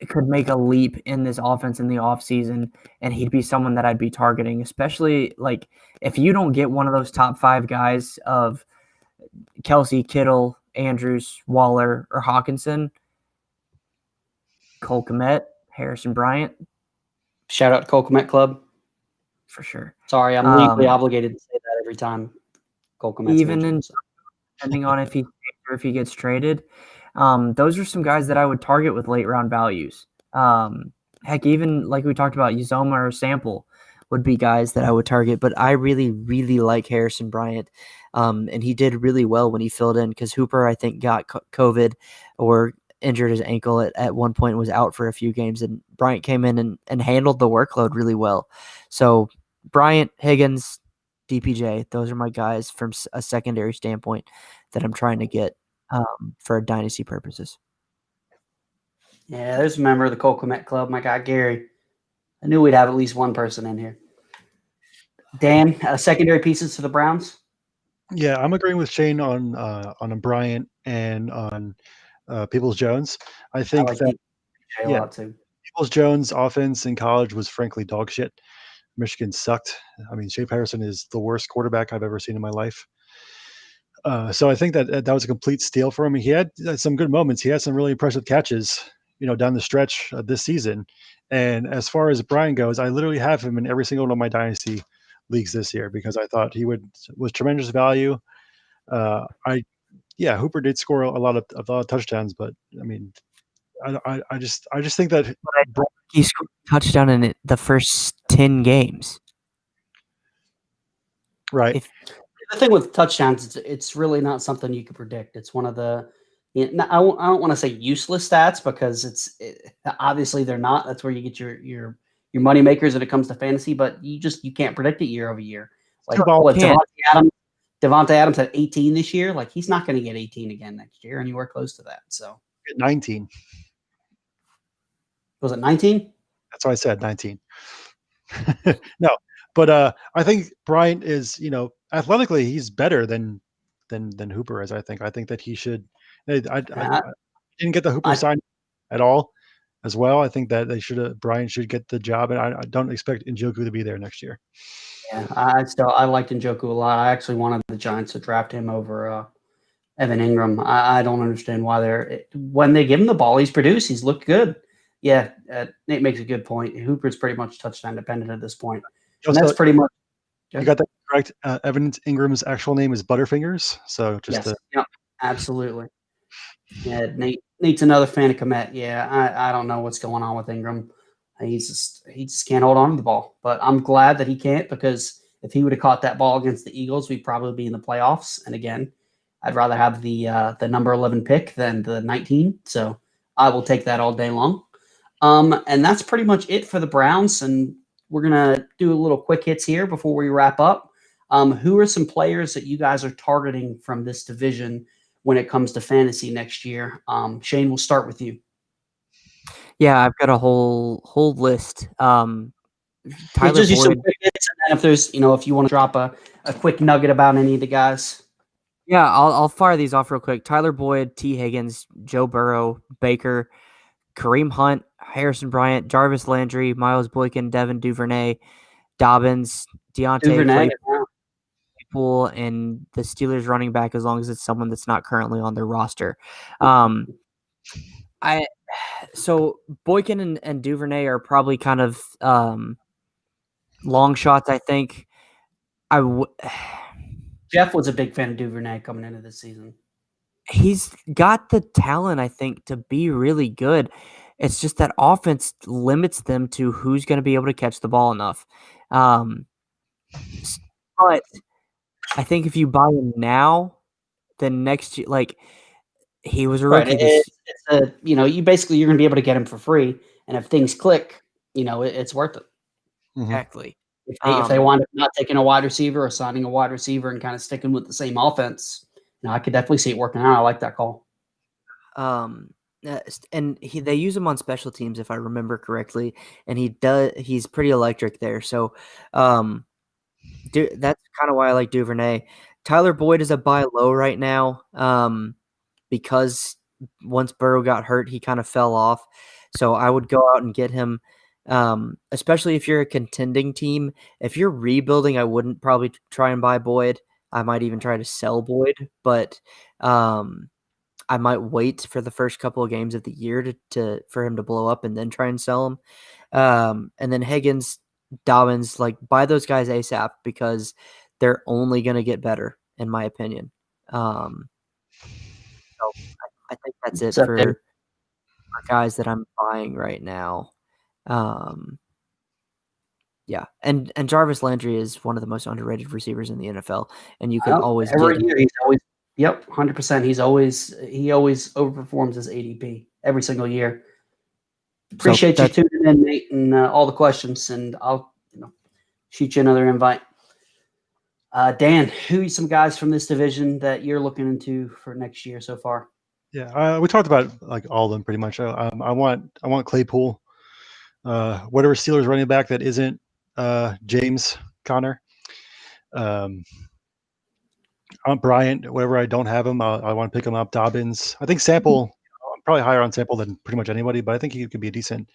could make a leap in this offense in the offseason, and he'd be someone that I'd be targeting, especially like if you don't get one of those top 5 guys of Kelsey, Kittle, Andrews, Waller, or Hawkinson, Cole Kmet, Harrison Bryant. Shout out to Cole Kmet Club. For sure. Sorry, I'm legally obligated to say that every time Cole Kmet's even depending on if he gets traded. Those are some guys that I would target with late round values. Heck, even like we talked about, Uzoma or Sample would be guys that I would target. But I really, really like Harrison Bryant, and he did really well when he filled in because Hooper, I think, got COVID or injured his ankle at one point and was out for a few games, and Bryant came in and handled the workload really well. So Bryant, Higgins, DPJ, those are my guys from a secondary standpoint that I'm trying to get for dynasty purposes. Yeah, there's a member of the Cole Kmet Club, my guy Gary. I knew we'd have at least one person in here. Dan, secondary pieces for the Browns? Yeah, I'm agreeing with Shane on a Bryant and on Peoples-Jones. I think that a lot too. Peoples-Jones' offense in college was frankly dog shit. Michigan sucked. I mean, Shea Patterson is the worst quarterback I've ever seen in my life. So I think that was a complete steal for him. He had some good moments. He had some really impressive catches, down the stretch this season. And as far as Brian goes, I literally have him in every single one of my dynasty leagues this year because I thought he was tremendous value. Hooper did score a lot of touchdowns, but I mean, I just think that he scored a touchdown in the first 10 games. Right. The thing with touchdowns, it's really not something you can predict. It's one of the I don't want to say useless stats because obviously they're not. That's where you get your money makers when it comes to fantasy, but you can't predict it year over year. Like Devontae Adams had 18 this year. Like he's not going to get 18 again next year, anywhere close to that. So 19. Was it 19? That's what I said, 19. No, but I think Bryant is, athletically he's better than Hooper is. I think that he should. I didn't get the Hooper sign at all, as well. I think that Bryant should get the job, and I don't expect Njoku to be there next year. Yeah, I liked Njoku a lot. I actually wanted the Giants to draft him over Evan Ingram. I don't understand why when they give him the ball, he's produced. He's looked good. Yeah, Nate makes a good point. Hooper's pretty much touchdown dependent at this point. And that's pretty much. You got that correct. Evan Ingram's actual name is Butterfingers. So just yeah, absolutely. Yeah, Nate's another fan of Komet. Yeah, I don't know what's going on with Ingram. He just can't hold on to the ball. But I'm glad that he can't, because if he would have caught that ball against the Eagles, we'd probably be in the playoffs. And again, I'd rather have the number 11 pick than the 19. So I will take that all day long. And that's pretty much it for the Browns. And we're gonna do a little quick hits here before we wrap up. Who are some players that you guys are targeting from this division when it comes to fantasy next year? Shane, we'll start with you. Yeah, I've got a whole list. Tyler just use some Boyd. quick hits, and then if there's, if you want to drop a quick nugget about any of the guys. Yeah, I'll fire these off real quick. Tyler Boyd, T. Higgins, Joe Burrow, Baker, Kareem Hunt, Harrison Bryant, Jarvis Landry, Miles Boykin, Devin Duvernay, Dobbins, Deontay Claypool, and the Steelers running back, as long as it's someone that's not currently on their roster. So Boykin and Duvernay are probably kind of long shots, I think. Jeff was a big fan of Duvernay coming into this season. He's got the talent, I think, to be really good. It's just that offense limits them to who's going to be able to catch the ball enough. But I think if you buy him now, then next year, like, he was a rookie. Right. You're going to be able to get him for free. And if things click, it's worth it. Exactly. If they wind up not taking a wide receiver or signing a wide receiver and kind of sticking with the same offense, I could definitely see it working out. I like that call. And they use him on special teams, if I remember correctly, and he's pretty electric there. So that's kind of why I like Duvernay. Tyler Boyd is a buy low right now, because once Burrow got hurt, he kind of fell off. So I would go out and get him, especially if you're a contending team. If you're rebuilding, I wouldn't probably try and buy Boyd. I might even try to sell Boyd, but I might wait for the first couple of games of the year for him to blow up and then try and sell him. And then Higgins, Dobbins, like, buy those guys ASAP, because they're only going to get better, in my opinion. So I think that's it for guys that I'm buying right now. Yeah, and Jarvis Landry is one of the most underrated receivers in the NFL, and you can always every year he's always 100%. He always overperforms his ADP every single year. Appreciate you tuning in, Nate, and all the questions, and I'll shoot you another invite. Dan, who are some guys from this division that you're looking into for next year so far? Yeah, we talked about like all of them pretty much. I want Claypool, whatever Steelers running back that isn't James Conner. I want Bryant, whatever I don't have him, I want to pick him up. Dobbins. I think Sample, I'm probably higher on Sample than pretty much anybody, but I think he could be a decent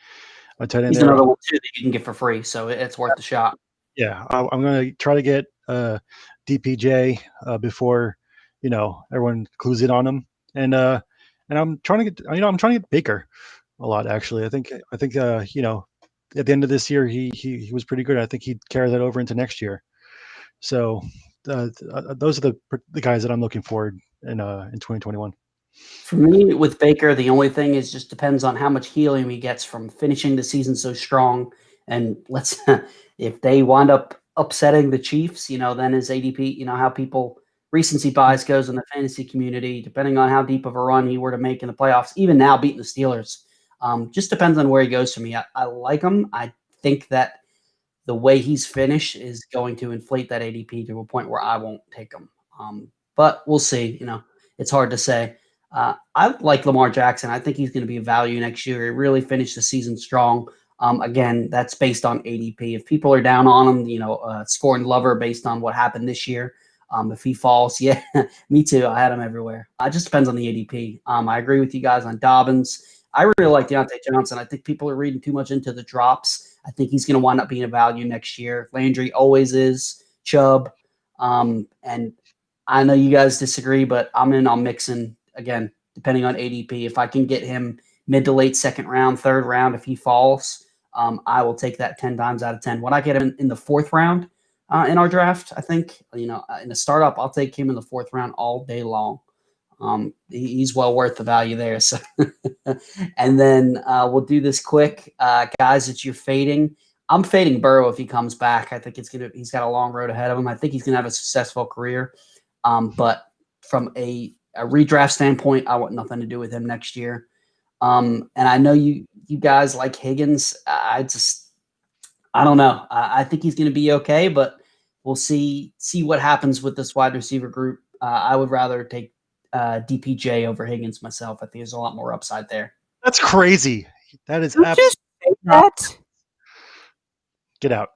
tight end. He's another one too that you can get for free, so it's worth the shot. Yeah, I'm going to try to get DPJ before everyone clues in on him, and I'm trying to get Baker a lot, actually. I think at the end of this year he was pretty good. I think he'd carry that over into next year. So those are the guys that I'm looking forward in 2021. For me, with Baker, the only thing is just depends on how much helium he gets from finishing the season so strong. And if they wind up upsetting the Chiefs, then his ADP, how people recency bias goes in the fantasy community, depending on how deep of a run he were to make in the playoffs, even now beating the Steelers, just depends on where he goes for me. I like him. I think that the way he's finished is going to inflate that ADP to a point where I won't take him. But we'll see. It's hard to say. I like Lamar Jackson. I think he's going to be a value next year. He really finished the season strong. Again, that's based on ADP. If people are down on him, scoring lover based on what happened this year. If he falls, yeah, me too. I had him everywhere. It just depends on the ADP. I agree with you guys on Dobbins. I really like Deontay Johnson. I think people are reading too much into the drops. I think he's going to wind up being a value next year. Landry always is. Chubb. And I know you guys disagree, but I'm in on Mixon again, depending on ADP. If I can get him mid to late second round, third round, if he falls, I will take that 10 times out of 10. When I get him in the fourth round in our draft, I think, in a startup, I'll take him in the fourth round all day long. He's well worth the value there. So, and then we'll do this quick, guys that you're fading. I'm fading Burrow if he comes back. I think he's got a long road ahead of him. I think he's gonna have a successful career. But from a redraft standpoint, I want nothing to do with him next year. And I know you guys like Higgins. I don't know. I think he's gonna be okay, but we'll see what happens with this wide receiver group. I would rather take DPJ over Higgins myself. I think there's a lot more upside there. That's crazy. That is You just say that? Get out.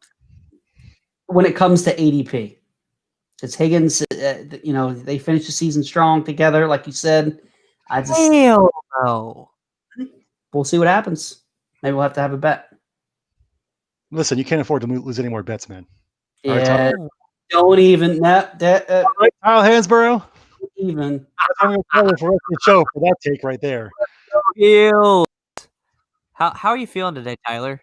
When it comes to ADP, because Higgins, they finished the season strong together, like you said. Hell no. We'll see what happens. Maybe we'll have to have a bet. Listen, you can't afford to lose any more bets, man. Yeah, don't even. All right, Kyle Hansborough. Even. I'm going to for the rest of the show for that take right there. How are you feeling today, Tyler?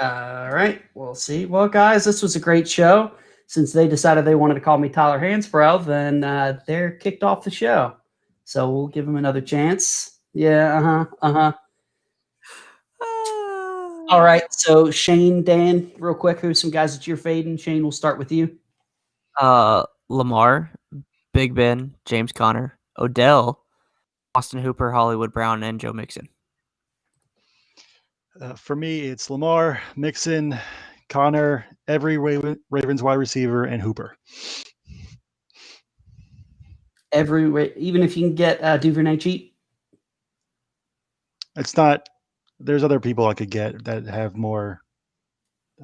All right, we'll see. Well, guys, this was a great show. Since they decided they wanted to call me Tyler Hansbrough, then they're kicked off the show. So we'll give them another chance. Yeah, All right, so Shane, Dan, real quick, who's some guys that you're fading? Shane, we'll start with you. Lamar, Big Ben, James Conner, Odell, Austin Hooper, Hollywood Brown, and Joe Mixon. For me, it's Lamar, Mixon, Connor, every Ravens wide receiver, and Hooper. Even if you can get Duvernay cheap? It's not. There's other people I could get that have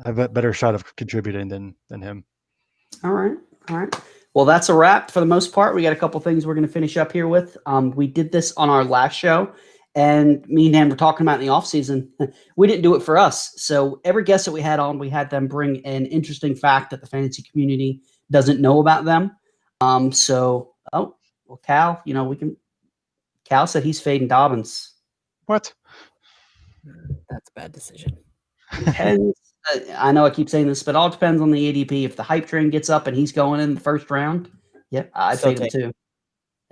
a better shot of contributing than him. All right. Well, that's a wrap for the most part. We got a couple things we're going to finish up here with. We did this on our last show, and me and Dan were talking about in the offseason. We didn't do it for us. So every guest that we had on, we had them bring an interesting fact that the fantasy community doesn't know about them. Cal, Cal said he's fading Dobbins. What? That's a bad decision. Depends. I know I keep saying this, but it all depends on the ADP. If the hype train gets up and he's going in the first round, I'd fade him too.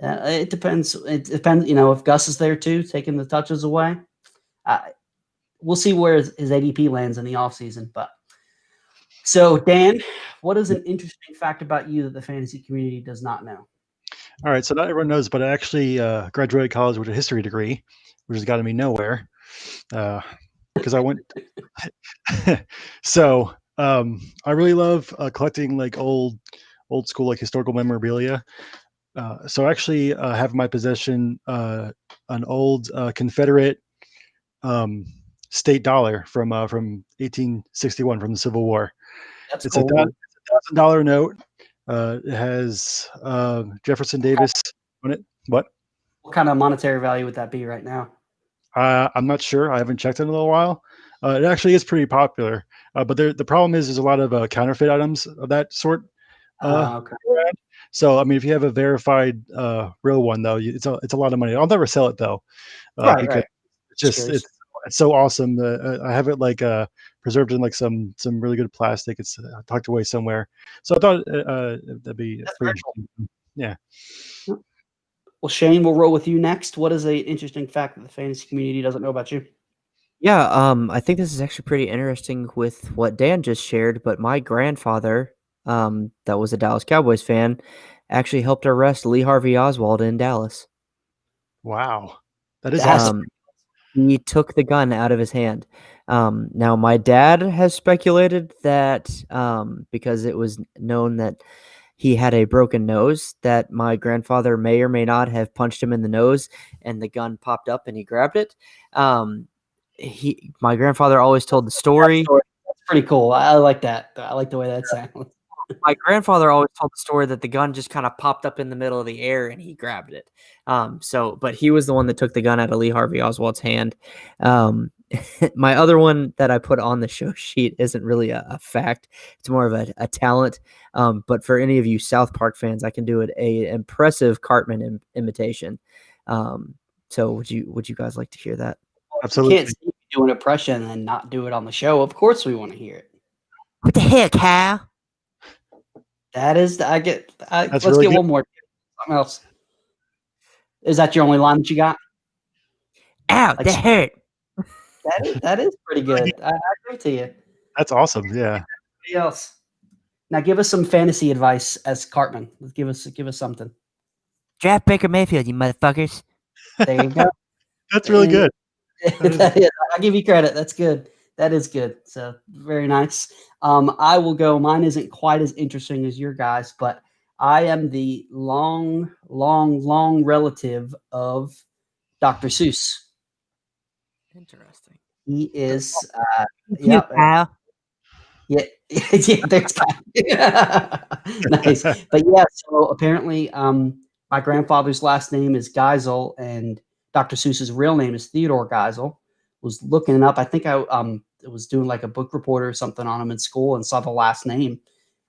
It depends. It depends. If Gus is there too, taking the touches away. We'll see where his ADP lands in the offseason. But so, Dan, what is an interesting fact about you that the fantasy community does not know? All right, so not everyone knows, but I actually graduated college with a history degree, which has gotten me nowhere. Because I went. So I really love collecting like old school like historical memorabilia. So I actually have in my possession an old Confederate state dollar from 1861 from the Civil War. That's it's cool. a $1,000 note. It has Jefferson Davis on it. What kind of monetary value would that be right now? I'm not sure. I haven't checked in a little while. It actually is pretty popular, but the problem is there's a lot of counterfeit items of that sort. Okay. So I mean, if you have a verified real one, though, it's a lot of money. I'll never sell it though, because right. It's so awesome. I have it like preserved in like some really good plastic. It's tucked away somewhere. So I thought that'd be pretty interesting. Cool. Yeah. Well, Shane, we'll roll with you next. What is an interesting fact that the fantasy community doesn't know about you? Yeah, I think this is actually pretty interesting with what Dan just shared, but my grandfather, that was a Dallas Cowboys fan, actually helped arrest Lee Harvey Oswald in Dallas. Wow. That is awesome. He took the gun out of his hand. Now, my dad has speculated that because it was known that he had a broken nose, that my grandfather may or may not have punched him in the nose and the gun popped up and he grabbed it. My grandfather always told the story. That's pretty cool. I like that. I like the way that sounds. My grandfather always told the story that the gun just kind of popped up in the middle of the air and he grabbed it. But he was the one that took the gun out of Lee Harvey Oswald's hand. my other one that I put on the show sheet isn't really a fact. It's more of a talent. But for any of you South Park fans, I can do a impressive Cartman imitation. So would you guys like to hear that? Absolutely. You can't see you do an impression and not do it on the show. Of course we want to hear it. What the heck, Hal? That is, let's really get good. one more. Something else. Is that your only line that you got? Ow, that hurt. That is pretty good. I agree to you. That's awesome. Yeah. Anybody else? Now give us some fantasy advice as Cartman. Give us something. Draft Baker Mayfield, you motherfuckers. There you go. That's really good. I'll give you credit. That's good. That is good. So very nice. I will go. Mine isn't quite as interesting as your guys, but I am the long relative of Dr. Seuss. Interesting. He is. Yeah. Hal. Yeah, yeah. There's nice, but yeah. So apparently, my grandfather's last name is Geisel, and Dr. Seuss's real name is Theodore Geisel. Was looking it up. I think I was doing like a book report or something on him in school and saw the last name.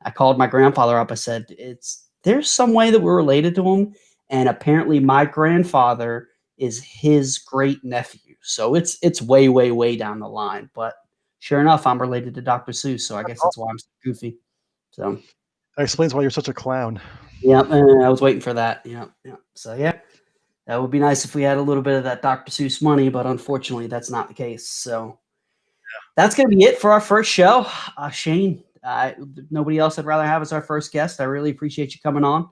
I called my grandfather up. I said, there's some way that we're related to him, and apparently my grandfather is his great nephew. So it's way down the line, but. Sure enough, I'm related to Dr. Seuss, so I guess that's why I'm so goofy. So That explains why you're such a clown. yeah, I was waiting for that. Yeah. So yeah, that would be nice if we had a little bit of that Dr. Seuss money, but unfortunately, that's not the case. So that's gonna be it for our first show. Shane, nobody else I'd rather have as our first guest. I really appreciate you coming on,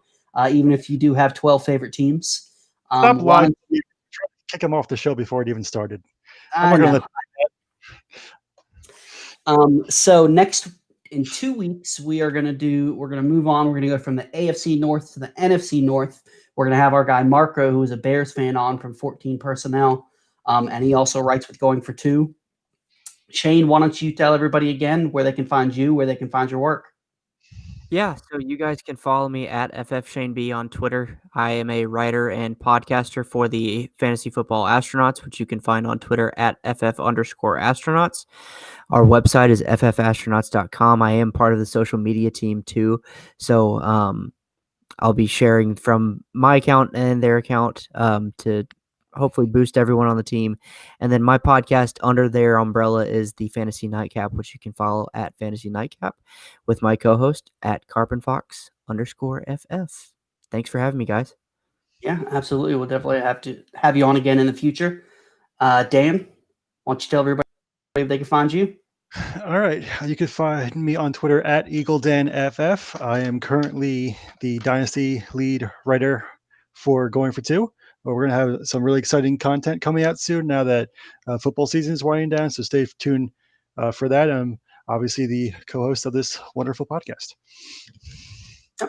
even if you do have 12 favorite teams. Stop lying. You tried to kick him off the show before it even started. I'm not gonna let. So next in 2 weeks, we're going to move on. We're going to go from the AFC North to the NFC North. We're going to have our guy Marco, who is a Bears fan, on from 14 Personnel. And he also writes with Going for Two. Shane, why don't you tell everybody again where they can find you, where they can find your work? Yeah, so you guys can follow me at FFShaneB on Twitter. I am a writer and podcaster for the Fantasy Football Astronauts, which you can find on Twitter at FF_astronauts. Our website is ffastronauts.com. I am part of the social media team too. So I'll be sharing from my account and their account to hopefully boost everyone on the team. And then my podcast under their umbrella is the Fantasy Nightcap, which you can follow at Fantasy Nightcap with my co-host at CarpenFox_FF. Thanks for having me, guys. Yeah, absolutely. We'll definitely have to have you on again in the future. Dan, why don't you tell everybody where they can find you? All right. You can find me on Twitter at EagleDanFF. I am currently the Dynasty lead writer for Going for Two. But we're going to have some really exciting content coming out soon now that football season is winding down. So stay tuned for that. I'm obviously the co-host of this wonderful podcast.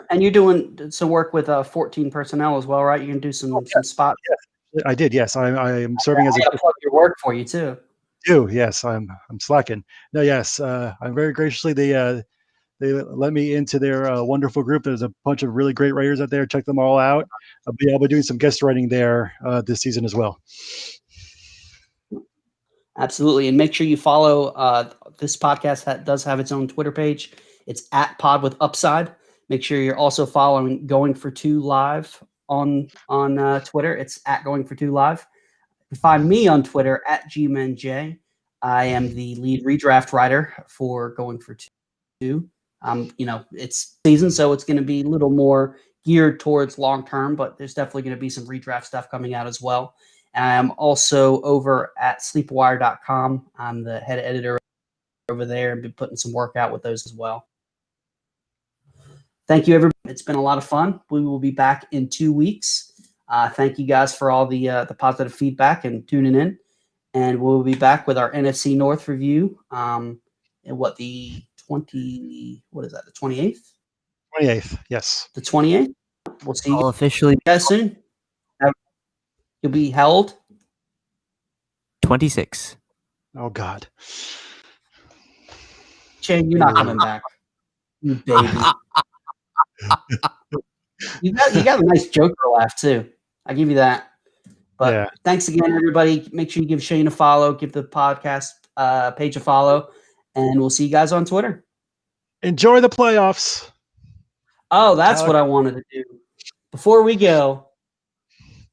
And you're doing some work with 14 Personnel as well, right? You can do some spots. Yes. I did. Yes, I am serving as a plug your work for you too. Yes, I'm slacking. No, yes, I'm very graciously they let me into their wonderful group. There's a bunch of really great writers out there. Check them all out. I'll be doing some guest writing there this season as well. Absolutely. And make sure you follow this podcast that does have its own Twitter page. It's at Pod with Upside. Make sure you're also following Going for Two Live on Twitter. It's at Going for Two Live. You can find me on Twitter at GManJ. I am the lead redraft writer for Going for Two. It's season, so it's going to be a little more geared towards long term, but there's definitely going to be some redraft stuff coming out as well. And I'm also over at sleepwire.com. I'm the head editor over there and been putting some work out with those as well. Thank you, everybody. It's been a lot of fun. We will be back in 2 weeks. Thank you guys for all the positive feedback and tuning in. And we'll be back with our NFC North review. The 28th? 28th, yes. The 28th? We'll see I'll you officially guys soon. You'll be how old? 26. Oh, God. Shane, you're not coming back. You baby. You got a nice Joker laugh, too. I give you that. But Yeah. thanks again, everybody. Make sure you give Shane a follow, give the podcast page a follow, and we'll see you guys on Twitter. Enjoy the playoffs. Oh, that's Tyler- what I wanted to do. Before we go,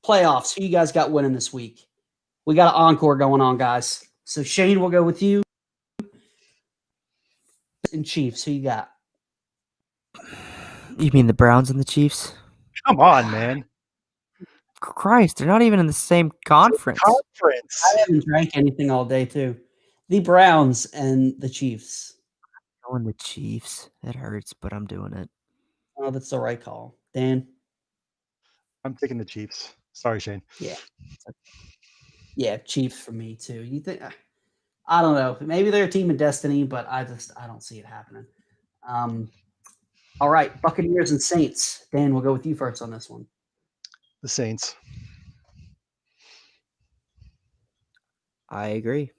playoffs. Who you guys got winning this week? We got an encore going on, guys. So Shane, we'll go with you. And Chiefs, who you got? You mean the Browns and the Chiefs? Come on, man. Christ, they're not even in the same conference. Conference. I haven't drank anything all day, too. The Browns and the Chiefs. Going the Chiefs. It hurts, but I'm doing it. Oh, that's the right call. Dan? I'm taking the Chiefs. Sorry, Shane. Yeah, Chiefs for me, too. You think? I don't know. Maybe they're a team of destiny, but I don't see it happening. All right, Buccaneers and Saints. Dan, we'll go with you first on this one. The Saints. I agree.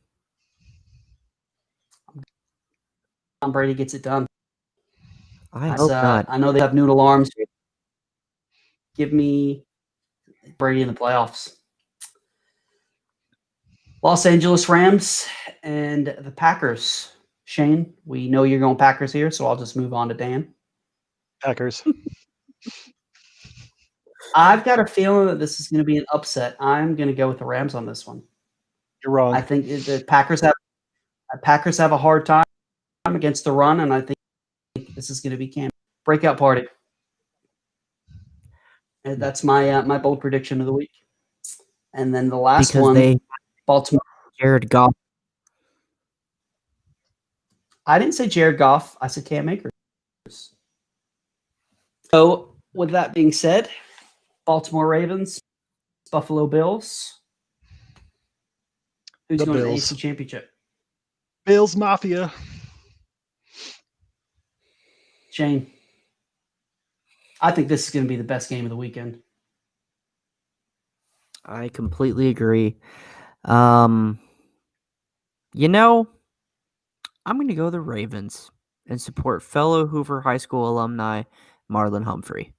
Tom Brady gets it done. I hope not. I know they have noodle arms. Give me Brady in the playoffs. Los Angeles Rams and the Packers. Shane, we know you're going Packers here, so I'll just move on to Dan. Packers. I've got a feeling that this is going to be an upset. I'm going to go with the Rams on this one. You're wrong. I think the Packers have a hard time against the run, and I think this is going to be Cam breakout party. And that's my my bold prediction of the week. And then the last Because one, they Baltimore. Jared Goff. I didn't say Jared Goff. I said Cam Akers. So with that being said, Baltimore Ravens, Buffalo Bills. Who's The going to the Bills. AFC Championship? Bills Mafia. Shane. I think this is going to be the best game of the weekend. I completely agree. You know, I'm going to go the Ravens and support fellow Hoover High School alumni Marlon Humphrey.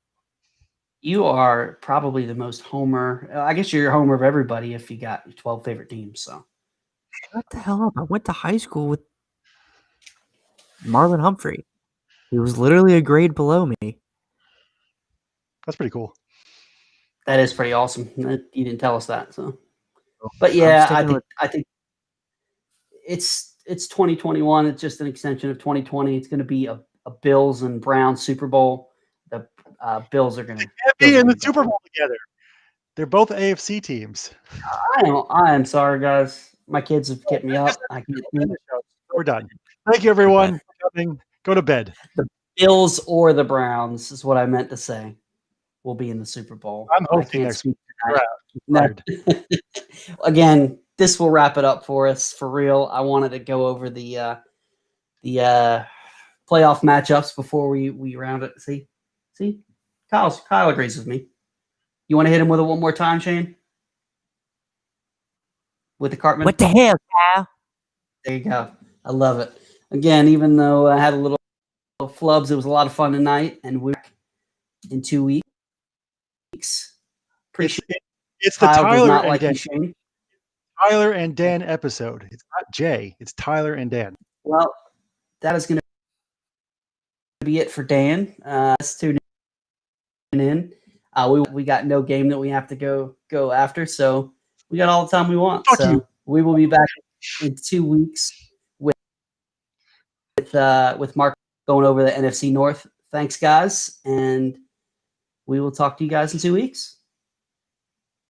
You are probably the most homer. I guess you're a homer of everybody if you got your 12 favorite teams. So What the hell up? I went to high school with Marlon Humphrey. He was literally a grade below me. That's pretty cool. that is pretty awesome. You didn't tell us that. So, I'm but yeah, sticking with- I think it's 2021. It's just an extension of 2020. It's going to be a Bills and Browns Super Bowl. The Bills are going to Be in the Super Bowl together. They're both AFC teams. I am sorry, guys. My kids have kept me up. I can't do it. We're done. Thank you, everyone, for coming. Go to bed. Bills or the Browns is what I meant to say. Will be in the Super Bowl. I'm hosting I can't next speak You're tonight. Fired. Again, this will wrap it up for us. For real, I wanted to go over the playoff matchups before we round it. See, Kyle agrees with me. You want to hit him with it one more time, Shane? With the Cartman? What the hell, Kyle? There you go. I love it. Again, even though I had a little flubs, it was a lot of fun tonight, and we're back in 2 weeks. Appreciate It's the Kyle does Tyler not and like Dan, you, Shane. Tyler and Dan episode. It's not Jay. It's Tyler and Dan. Well, that is going to be it for Dan. Let's tune in. We got no game that we have to go after, so we got all the time we want. Fuck so you. we will be back in 2 weeks with Mark going over the NFC North. Thanks, guys, and we will talk to you guys in 2 weeks.